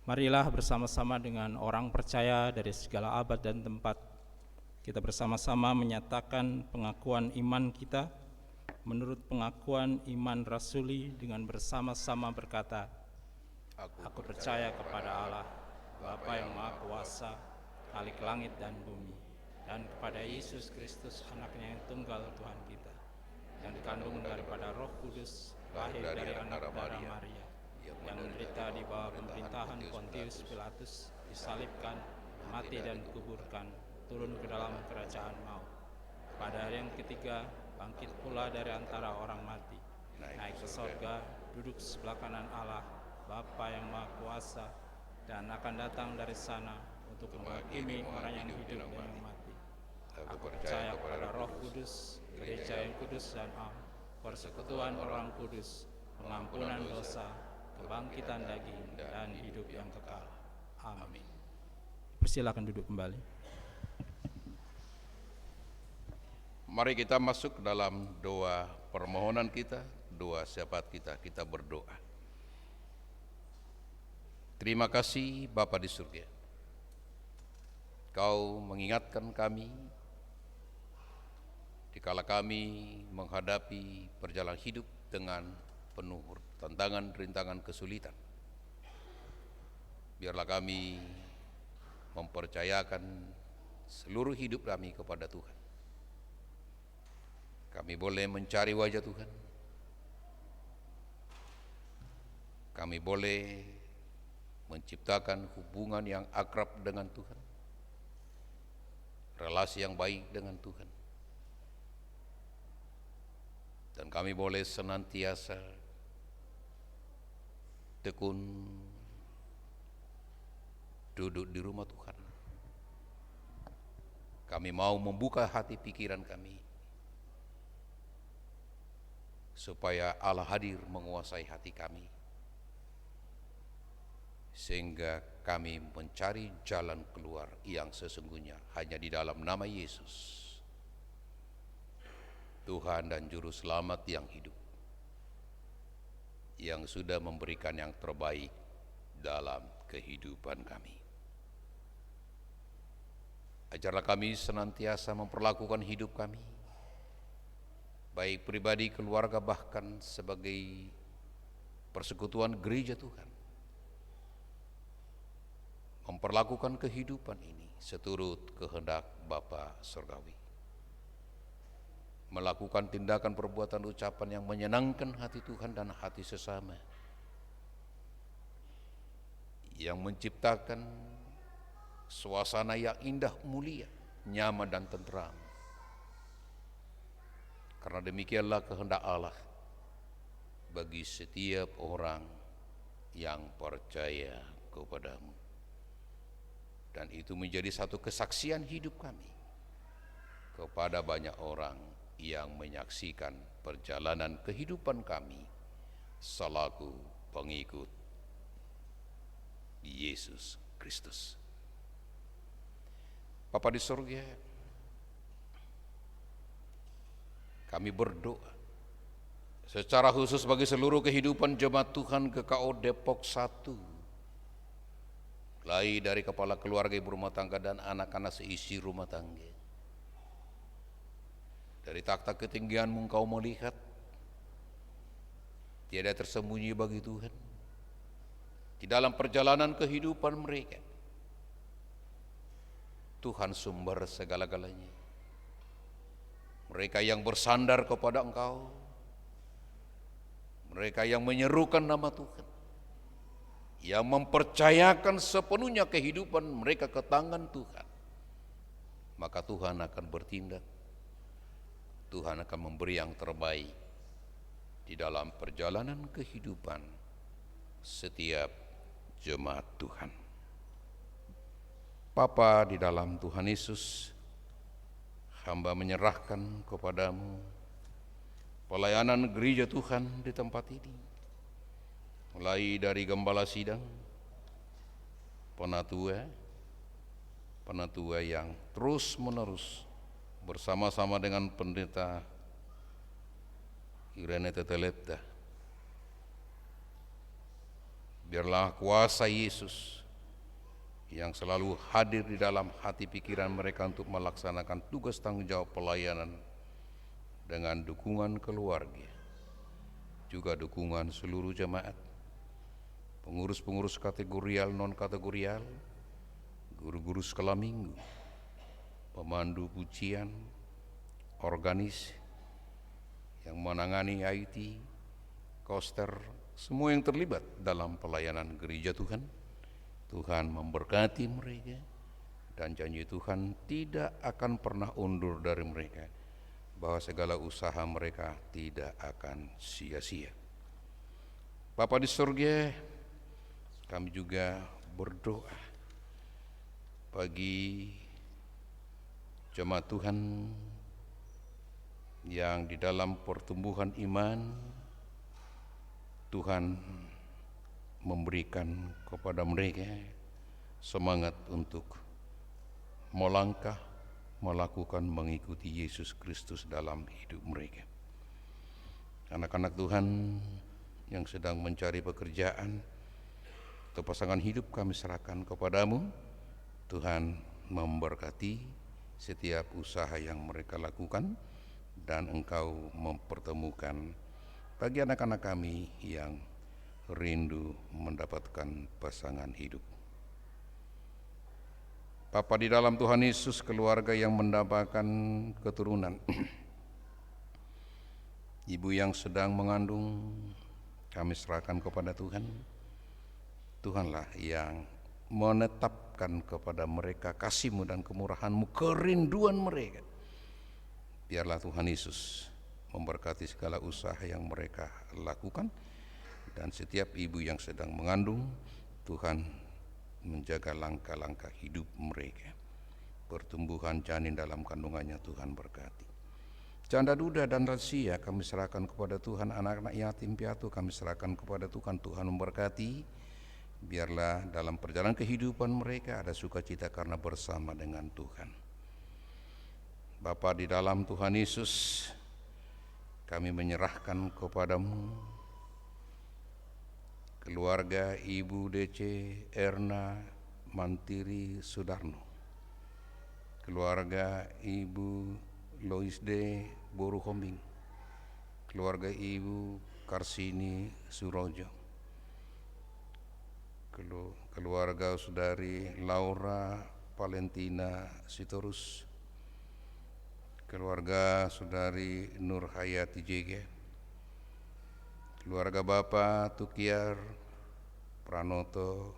Marilah bersama-sama dengan orang percaya dari segala abad dan tempat, kita bersama-sama menyatakan pengakuan iman kita menurut pengakuan iman rasuli dengan bersama-sama berkata, Aku percaya kepada Allah, Bapa yang Maha Kuasa, Khalik langit dan bumi, dan kepada Yesus Kristus, anaknya yang tunggal Tuhan kita, yang dikandung daripada Roh Kudus, lahir dari anak darah Maria, yang menderita di bawah pemerintahan Pontius Pilatus, disalibkan, mati dan dikuburkan, turun ke dalam kerajaan maut. Pada hari yang ketiga, bangkit pula dari antara orang mati, naik ke sorga, duduk sebelah kanan Allah, Bapa yang Maha Kuasa, dan akan datang dari sana untuk menghakimi orang yang hidup dan yang mati. Aku percaya kepada Roh Kudus, gereja yang kudus dan am, persekutuan orang kudus, pengampunan dosa, kebangkitan daging, dan hidup yang kekal. Amin. Persilakan duduk kembali. Mari kita masuk dalam doa permohonan kita, doa syafaat kita, kita berdoa. Terima kasih Bapa di surga. Kau mengingatkan kami dikala kami menghadapi perjalanan hidup dengan penuh tantangan, rintangan, kesulitan. Biarlah kami mempercayakan seluruh hidup kami kepada Tuhan. Kami boleh mencari wajah Tuhan. Kami boleh menciptakan hubungan yang akrab dengan Tuhan, relasi yang baik dengan Tuhan. Dan kami boleh senantiasa tekun duduk di rumah Tuhan. Kami mau membuka hati pikiran kami supaya Allah hadir menguasai hati kami, sehingga kami mencari jalan keluar yang sesungguhnya hanya di dalam nama Yesus, Tuhan dan Juru Selamat yang hidup, yang sudah memberikan yang terbaik dalam kehidupan kami. Ajarlah kami senantiasa memperlakukan hidup kami, baik pribadi, keluarga, bahkan sebagai persekutuan gereja Tuhan, memperlakukan kehidupan ini seturut kehendak Bapa Surgawi, melakukan tindakan, perbuatan, ucapan yang menyenangkan hati Tuhan dan hati sesama, yang menciptakan suasana yang indah, mulia, nyaman dan tentram. Karena demikianlah kehendak Allah bagi setiap orang yang percaya kepadamu. Dan itu menjadi satu kesaksian hidup kami kepada banyak orang yang menyaksikan perjalanan kehidupan kami selaku pengikut Yesus Kristus. Bapa di surga, kami berdoa secara khusus bagi seluruh kehidupan jemaat Tuhan GKO Depok 1, mulai dari kepala keluarga, ibu rumah tangga dan anak-anak seisi rumah tangga. Dari takhta ketinggianmu Engkau melihat, tiada tersembunyi bagi Tuhan di dalam perjalanan kehidupan mereka. Tuhan sumber segala-galanya. Mereka yang bersandar kepada Engkau, mereka yang menyerukan nama Tuhan, yang mempercayakan sepenuhnya kehidupan mereka ke tangan Tuhan, maka Tuhan akan bertindak. Tuhan akan memberi yang terbaik di dalam perjalanan kehidupan setiap jemaat Tuhan. Bapa di dalam Tuhan Yesus, hamba menyerahkan kepadamu pelayanan gereja Tuhan di tempat ini, mulai dari gembala sidang, penatua yang terus menerus bersama-sama dengan pendeta Irene Tetelepta. Biarlah kuasa Yesus yang selalu hadir di dalam hati pikiran mereka untuk melaksanakan tugas tanggung jawab pelayanan dengan dukungan keluarga, juga dukungan seluruh jemaat, pengurus-pengurus kategorial non-kategorial, guru-guru sekolah minggu, pemandu pujian, organis yang menangani IT, koster, semua yang terlibat dalam pelayanan gereja Tuhan. Tuhan memberkati mereka, dan janji Tuhan tidak akan pernah undur dari mereka, bahwa segala usaha mereka tidak akan sia-sia. Bapa di surga, kami juga berdoa bagi jemaat Tuhan yang di dalam pertumbuhan iman, Tuhan memberikan kepada mereka semangat untuk melangkah, melakukan, mengikuti Yesus Kristus dalam hidup mereka. Anak-anak Tuhan yang sedang mencari pekerjaan atau pasangan hidup, kami serahkan kepadamu. Tuhan memberkati setiap usaha yang mereka lakukan, dan Engkau mempertemukan bagi anak-anak kami yang rindu mendapatkan pasangan hidup. Bapa di dalam Tuhan Yesus, keluarga yang mendapatkan keturunan, ibu yang sedang mengandung, kami serahkan kepada Tuhan. Tuhanlah yang menetapkan kepada mereka kasih-Mu dan kemurahan-Mu, kerinduan mereka. Biarlah Tuhan Yesus memberkati segala usaha yang mereka lakukan, dan setiap ibu yang sedang mengandung, Tuhan menjaga langkah-langkah hidup mereka. Pertumbuhan janin dalam kandungannya Tuhan berkati. Janda duda dan lansia kami serahkan kepada Tuhan. Anak-anak yatim piatu kami serahkan kepada Tuhan. Tuhan memberkati. Biarlah dalam perjalanan kehidupan mereka ada sukacita karena bersama dengan Tuhan. Bapa di dalam Tuhan Yesus, kami menyerahkan kepadamu keluarga Ibu DC Erna Mantiri Sudarno, keluarga Ibu Lois D Boruhombing, keluarga Ibu Karsini Surojo, keluarga Saudari Laura Valentina Sitorus, keluarga Saudari Nur Hayati Jege, keluarga Bapak Tukiar Pranoto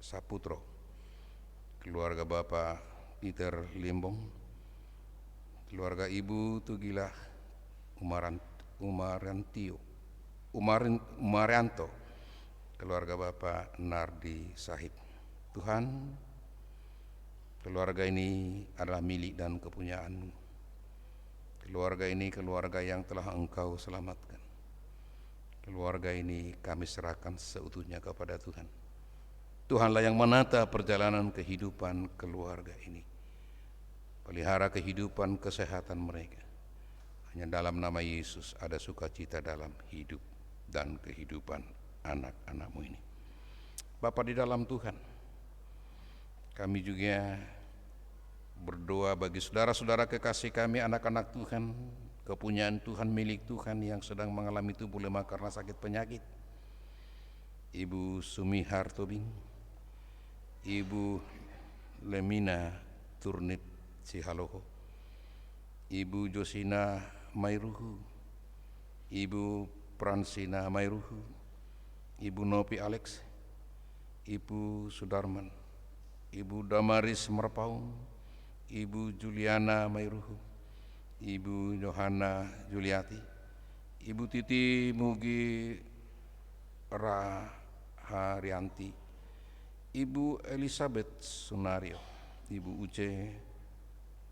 Saputro, keluarga Bapak Peter Limbong, keluarga Ibu Tugilah Umarianto, keluarga Bapak Nardi Sahib. Tuhan, keluarga ini adalah milik dan kepunyaan-Mu. Keluarga ini keluarga yang telah Engkau selamatkan. Keluarga ini kami serahkan seutuhnya kepada Tuhan. Tuhanlah yang menata perjalanan kehidupan keluarga ini. Pelihara kehidupan kesehatan mereka. Hanya dalam nama Yesus ada sukacita dalam hidup dan kehidupan anak-anak-Mu ini. Bapa di dalam Tuhan, kami juga berdoa bagi saudara-saudara kekasih kami, anak-anak Tuhan, kepunyaan Tuhan, milik Tuhan yang sedang mengalami tubuh lemah karena sakit penyakit. Ibu Sumi Hartobing, Ibu Lemina Turnip Sihaloho, Ibu Josina Mairuhu, Ibu Pransina Mairuhu, Ibu Nopi Alex, Ibu Sudarman, Ibu Damaris Merpaung, Ibu Juliana Mairuhu, Ibu Johanna Juliati, Ibu Titi Mugi Raharianti, Ibu Elizabeth Sunario, Ibu Uce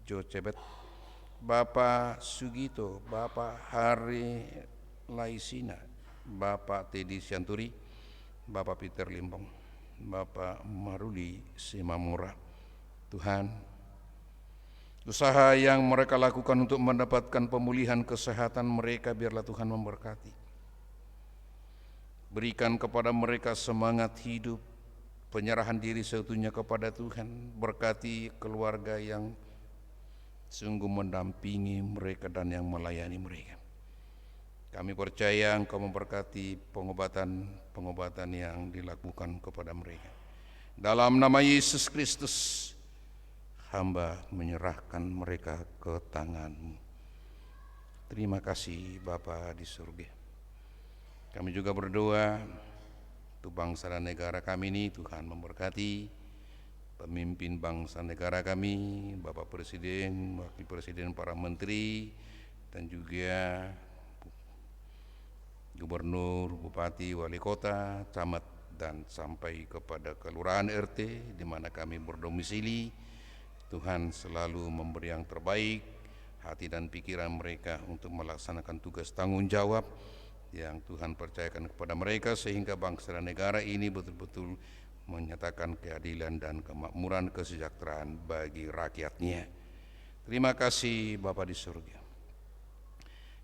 Jocebet, Bapak Sugito, Bapak Hari Laisina, Bapak Teddy Sianturi, Bapak Peter Limbong, Bapak Maruli Simamura. Tuhan, Usaha yang mereka lakukan untuk mendapatkan pemulihan kesehatan mereka, biarlah Tuhan memberkati. Berikan kepada mereka semangat hidup, penyerahan diri seutuhnya kepada Tuhan. Berkati keluarga yang sungguh mendampingi mereka dan yang melayani mereka. Kami percaya Engkau memberkati pengobatan yang dilakukan kepada mereka. Dalam nama Yesus Kristus, hamba menyerahkan mereka ke tangan-Mu. Terima kasih Bapa di surga. Kami juga berdoa untuk bangsa dan negara kami ini, Tuhan memberkati pemimpin bangsa negara kami, Bapak Presiden, Wakil Presiden, para menteri, dan juga Gubernur, Bupati, Wali Kota, Camat, dan sampai kepada kelurahan RT di mana kami berdomisili. Tuhan selalu memberi yang terbaik, hati dan pikiran mereka untuk melaksanakan tugas tanggung jawab yang Tuhan percayakan kepada mereka, sehingga bangsa dan negara ini betul-betul menyatakan keadilan dan kemakmuran, kesejahteraan bagi rakyatnya. Terima kasih Bapa di surga.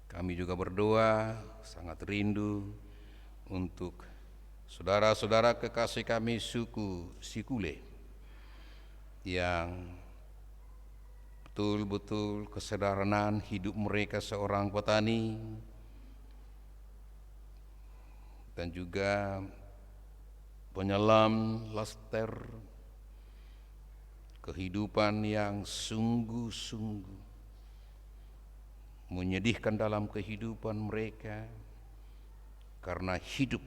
Kami juga berdoa, sangat rindu untuk saudara-saudara kekasih kami suku Sikule yang betul-betul kesederhanaan hidup mereka seorang petani, dan juga penyelam laster, kehidupan yang sungguh-sungguh menyedihkan dalam kehidupan mereka, karena hidup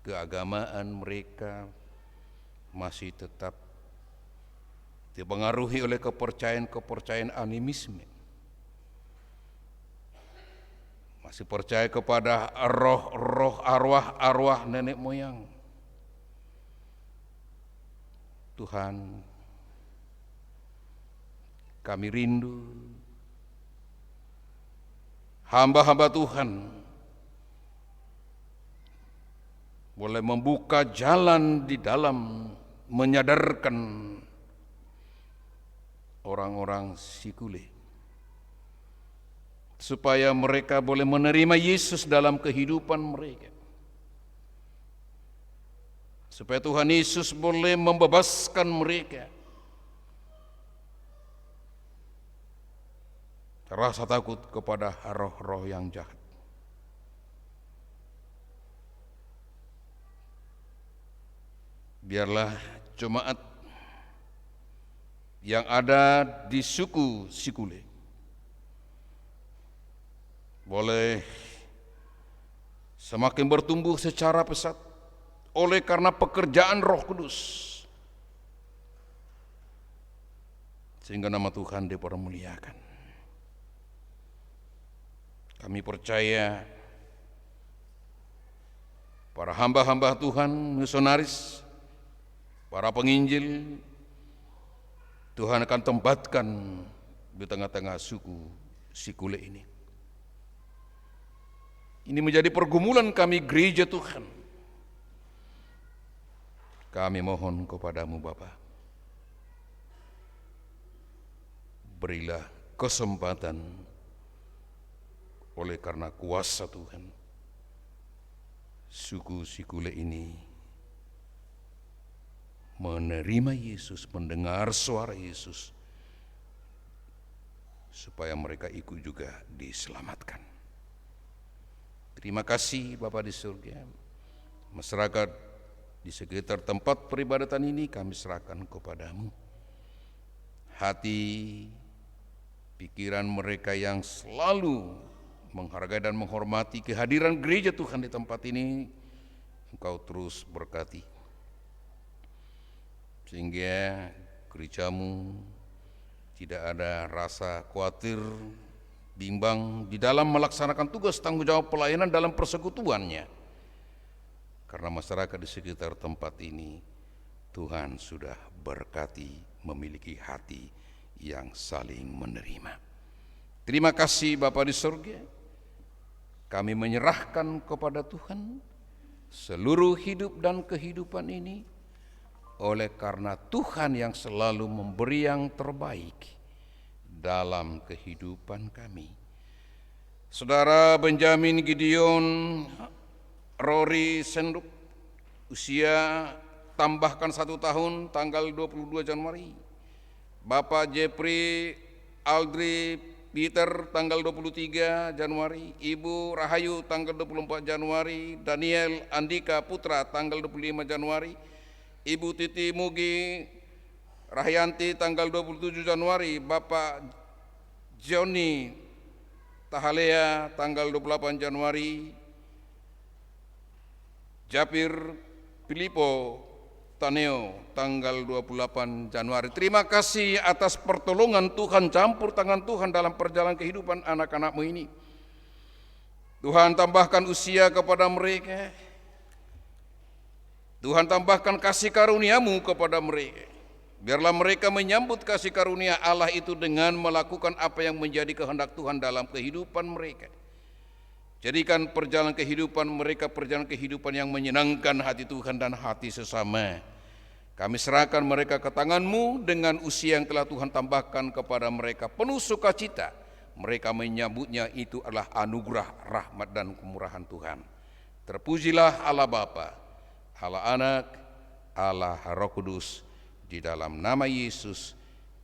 keagamaan mereka masih tetap dipengaruhi oleh kepercayaan animisme. Masih percaya kepada roh-roh, arwah-arwah nenek moyang. Tuhan, kami rindu hamba-hamba Tuhan boleh membuka jalan di dalam menyadarkan orang-orang Sikule, supaya mereka boleh menerima Yesus dalam kehidupan mereka, supaya Tuhan Yesus boleh membebaskan mereka rasa takut kepada roh-roh yang jahat. Biarlah jemaat yang ada di suku Sikule boleh semakin bertumbuh secara pesat oleh karena pekerjaan Roh Kudus, sehingga nama Tuhan dipermuliakan. Kami percaya para hamba-hamba Tuhan, misionaris, para penginjil, Tuhan akan tempatkan di tengah-tengah suku Sikule ini. Ini menjadi pergumulan kami gereja Tuhan. Kami mohon kepadamu Bapa, berilah kesempatan oleh karena kuasa Tuhan, suku Sikule ini menerima Yesus, mendengar suara Yesus, supaya mereka ikut juga diselamatkan. Terima kasih Bapa di surga. Masyarakat di sekitar tempat peribadatan ini kami serahkan kepadamu. Hati, pikiran mereka yang selalu menghargai dan menghormati kehadiran gereja Tuhan di tempat ini, Engkau terus berkati, sehingga gerejamu tidak ada rasa khawatir, bimbang di dalam melaksanakan tugas tanggung jawab pelayanan dalam persekutuannya, karena masyarakat di sekitar tempat ini Tuhan sudah berkati memiliki hati yang saling menerima. Terima kasih Bapa di surga, kami menyerahkan kepada Tuhan seluruh hidup dan kehidupan ini, oleh karena Tuhan yang selalu memberi yang terbaik, dalam kehidupan kami. Saudara Benjamin Gideon Rory Senduk, usia tambahkan 1 tahun tanggal 22 Januari. Bapak Jeffrey Aldri Peter tanggal 23 Januari, Ibu Rahayu tanggal 24 Januari, Daniel Andika Putra tanggal 25 Januari, Ibu Titi Mugi Rahyanti tanggal 27 Januari, Bapak Johnny Tahalea tanggal 28 Januari, Japir Filipo Taneo tanggal 28 Januari. Terima kasih atas pertolongan Tuhan, campur tangan Tuhan dalam perjalanan kehidupan anak-anak-Mu ini. Tuhan tambahkan usia kepada mereka. Tuhan tambahkan kasih karunia-Mu kepada mereka. Biarlah mereka menyambut kasih karunia Allah itu dengan melakukan apa yang menjadi kehendak Tuhan dalam kehidupan mereka. Jadikan perjalanan kehidupan mereka perjalanan kehidupan yang menyenangkan hati Tuhan dan hati sesama. Kami serahkan mereka ke tangan-Mu dengan usia yang telah Tuhan tambahkan kepada mereka. Penuh sukacita, mereka menyambutnya itu adalah anugerah, rahmat dan kemurahan Tuhan. Terpujilah Allah Bapa, Allah Anak, Allah Roh Kudus. Di dalam nama Yesus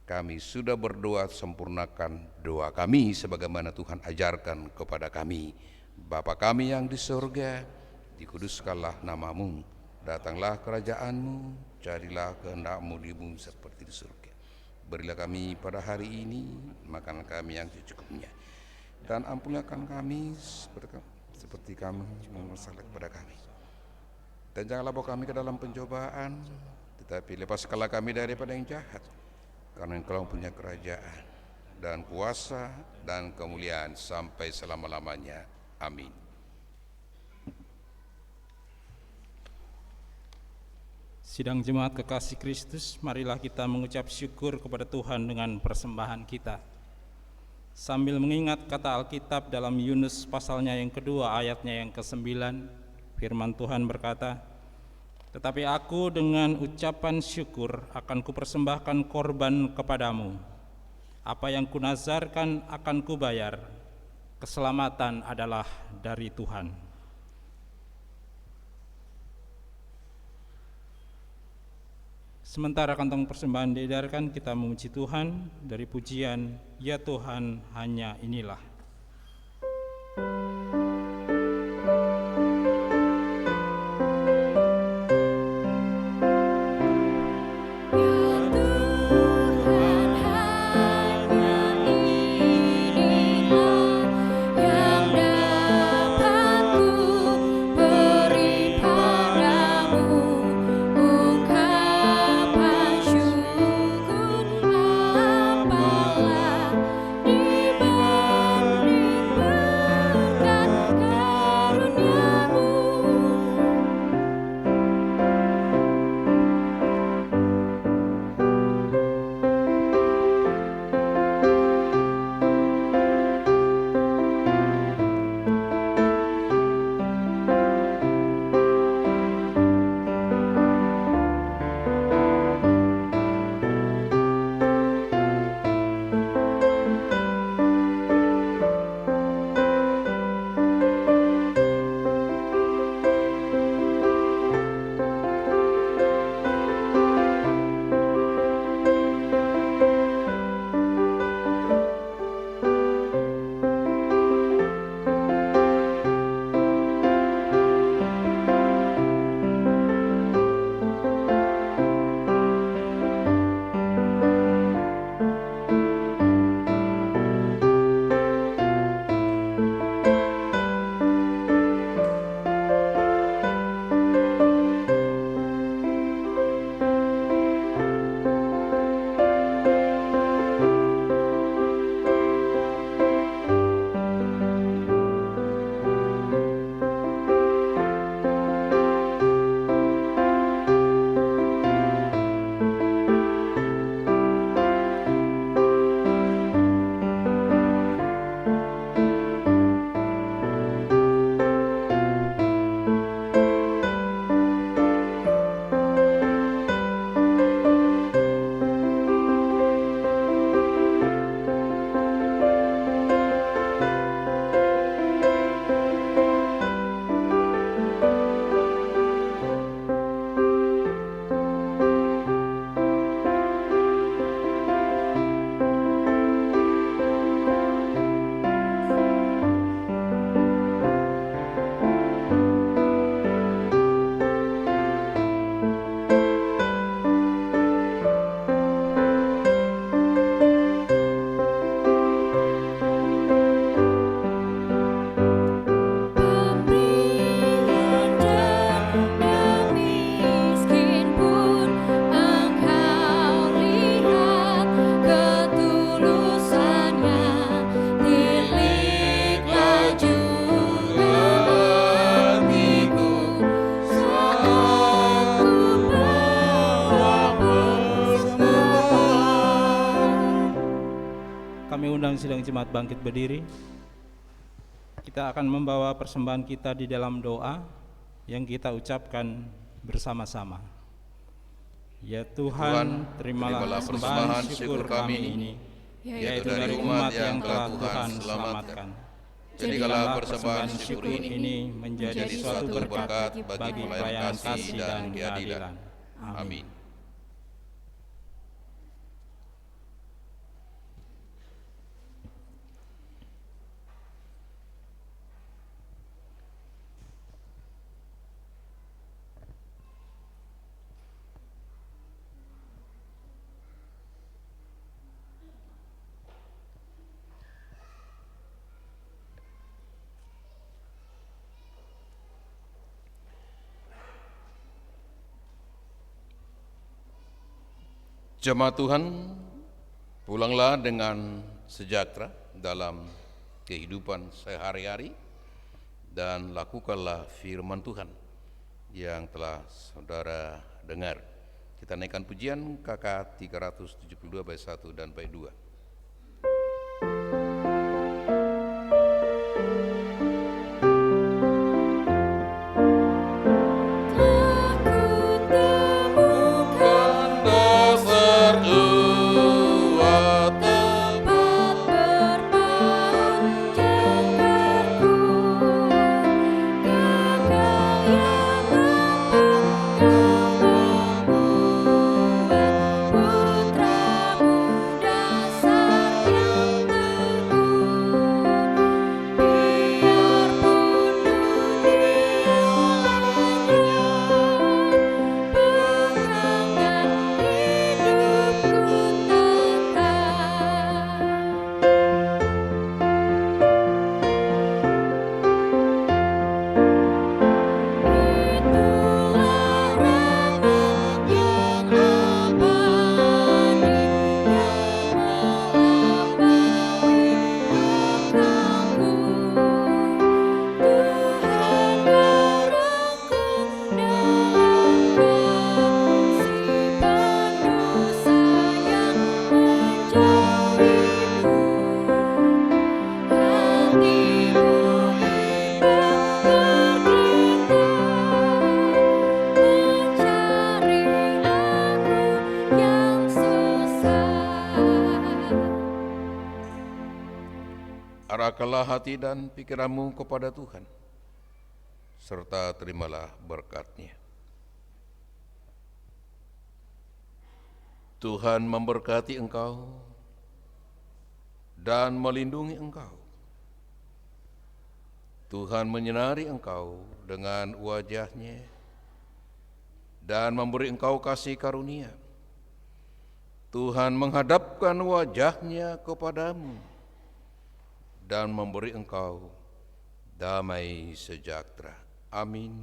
kami sudah berdoa, sempurnakan doa kami sebagaimana Tuhan ajarkan kepada kami. Bapa kami yang di surga, dikuduskanlah nama-Mu, datanglah kerajaan-Mu, jadilah kehendak-Mu di bumi seperti di surga. Berilah kami pada hari ini makanan kami yang secukupnya, dan ampunilah kami seperti kami mengampuni kepada kami. Dan janganlah bawa kami ke dalam pencobaan, tetapi lepaskanlah kami daripada yang jahat, karena Engkau punya kerajaan dan kuasa dan kemuliaan sampai selama-lamanya. Amin. Sidang jemaat kekasih Kristus, marilah kita mengucap syukur kepada Tuhan dengan persembahan kita. Sambil mengingat kata Alkitab dalam Yunus pasalnya yang kedua ayatnya yang ke-9, firman Tuhan berkata, "Tetapi aku dengan ucapan syukur akan kupersembahkan korban kepadamu. Apa yang kunazarkan akan kubayar. Keselamatan adalah dari Tuhan." Sementara kantong persembahan diedarkan, kita memuji Tuhan dari pujian "Ya Tuhan, hanya inilah". Apalah dibanding sidang jemaat bangkit berdiri. Kita akan membawa persembahan kita di dalam doa yang kita ucapkan bersama-sama. Ya Tuhan, terimalah persembahan syukur kami ini, yaitu dari umat yang telah Tuhan selamatkan. Jadikanlah persembahan syukur ini menjadi suatu berkat bagi pelayanan kasih dan keadilan. Amin. Jemaat Tuhan, pulanglah dengan sejahtera dalam kehidupan sehari-hari dan lakukanlah firman Tuhan yang telah saudara dengar. Kita naikkan pujian KK 372 bait 1 dan bait 2. Arahkanlah hati dan pikiranmu kepada Tuhan, serta terimalah berkat-Nya. Tuhan memberkati engkau dan melindungi engkau. Tuhan menyinari engkau dengan wajah-Nya dan memberi engkau kasih karunia. Tuhan menghadapkan wajah-Nya kepadamu dan memberi engkau damai sejahtera. Amin.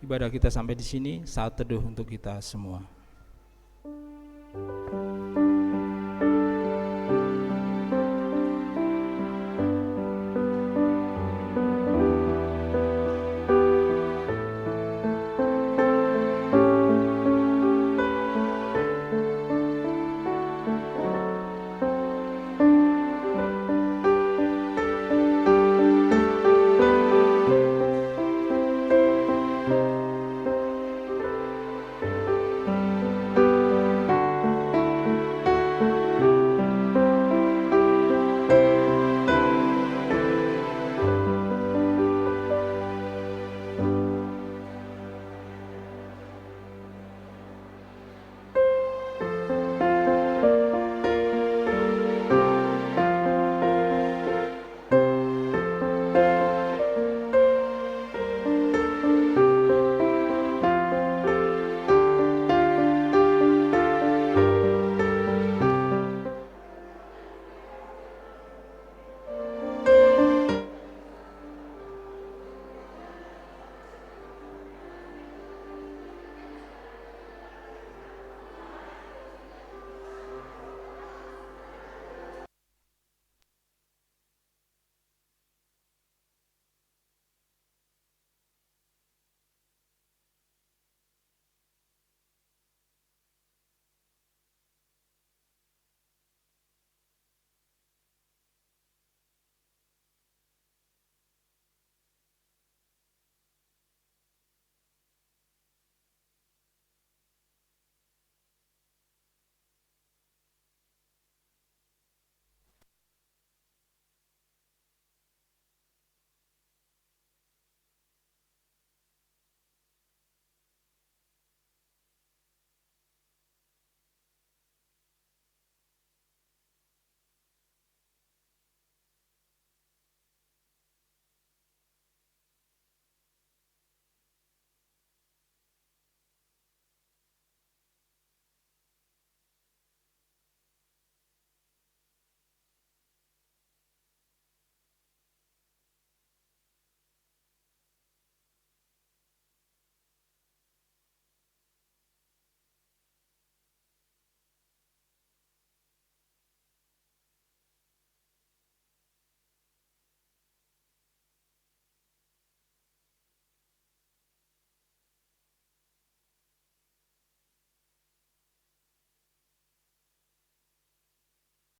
Ibadah kita sampai di sini, saat teduh untuk kita semua.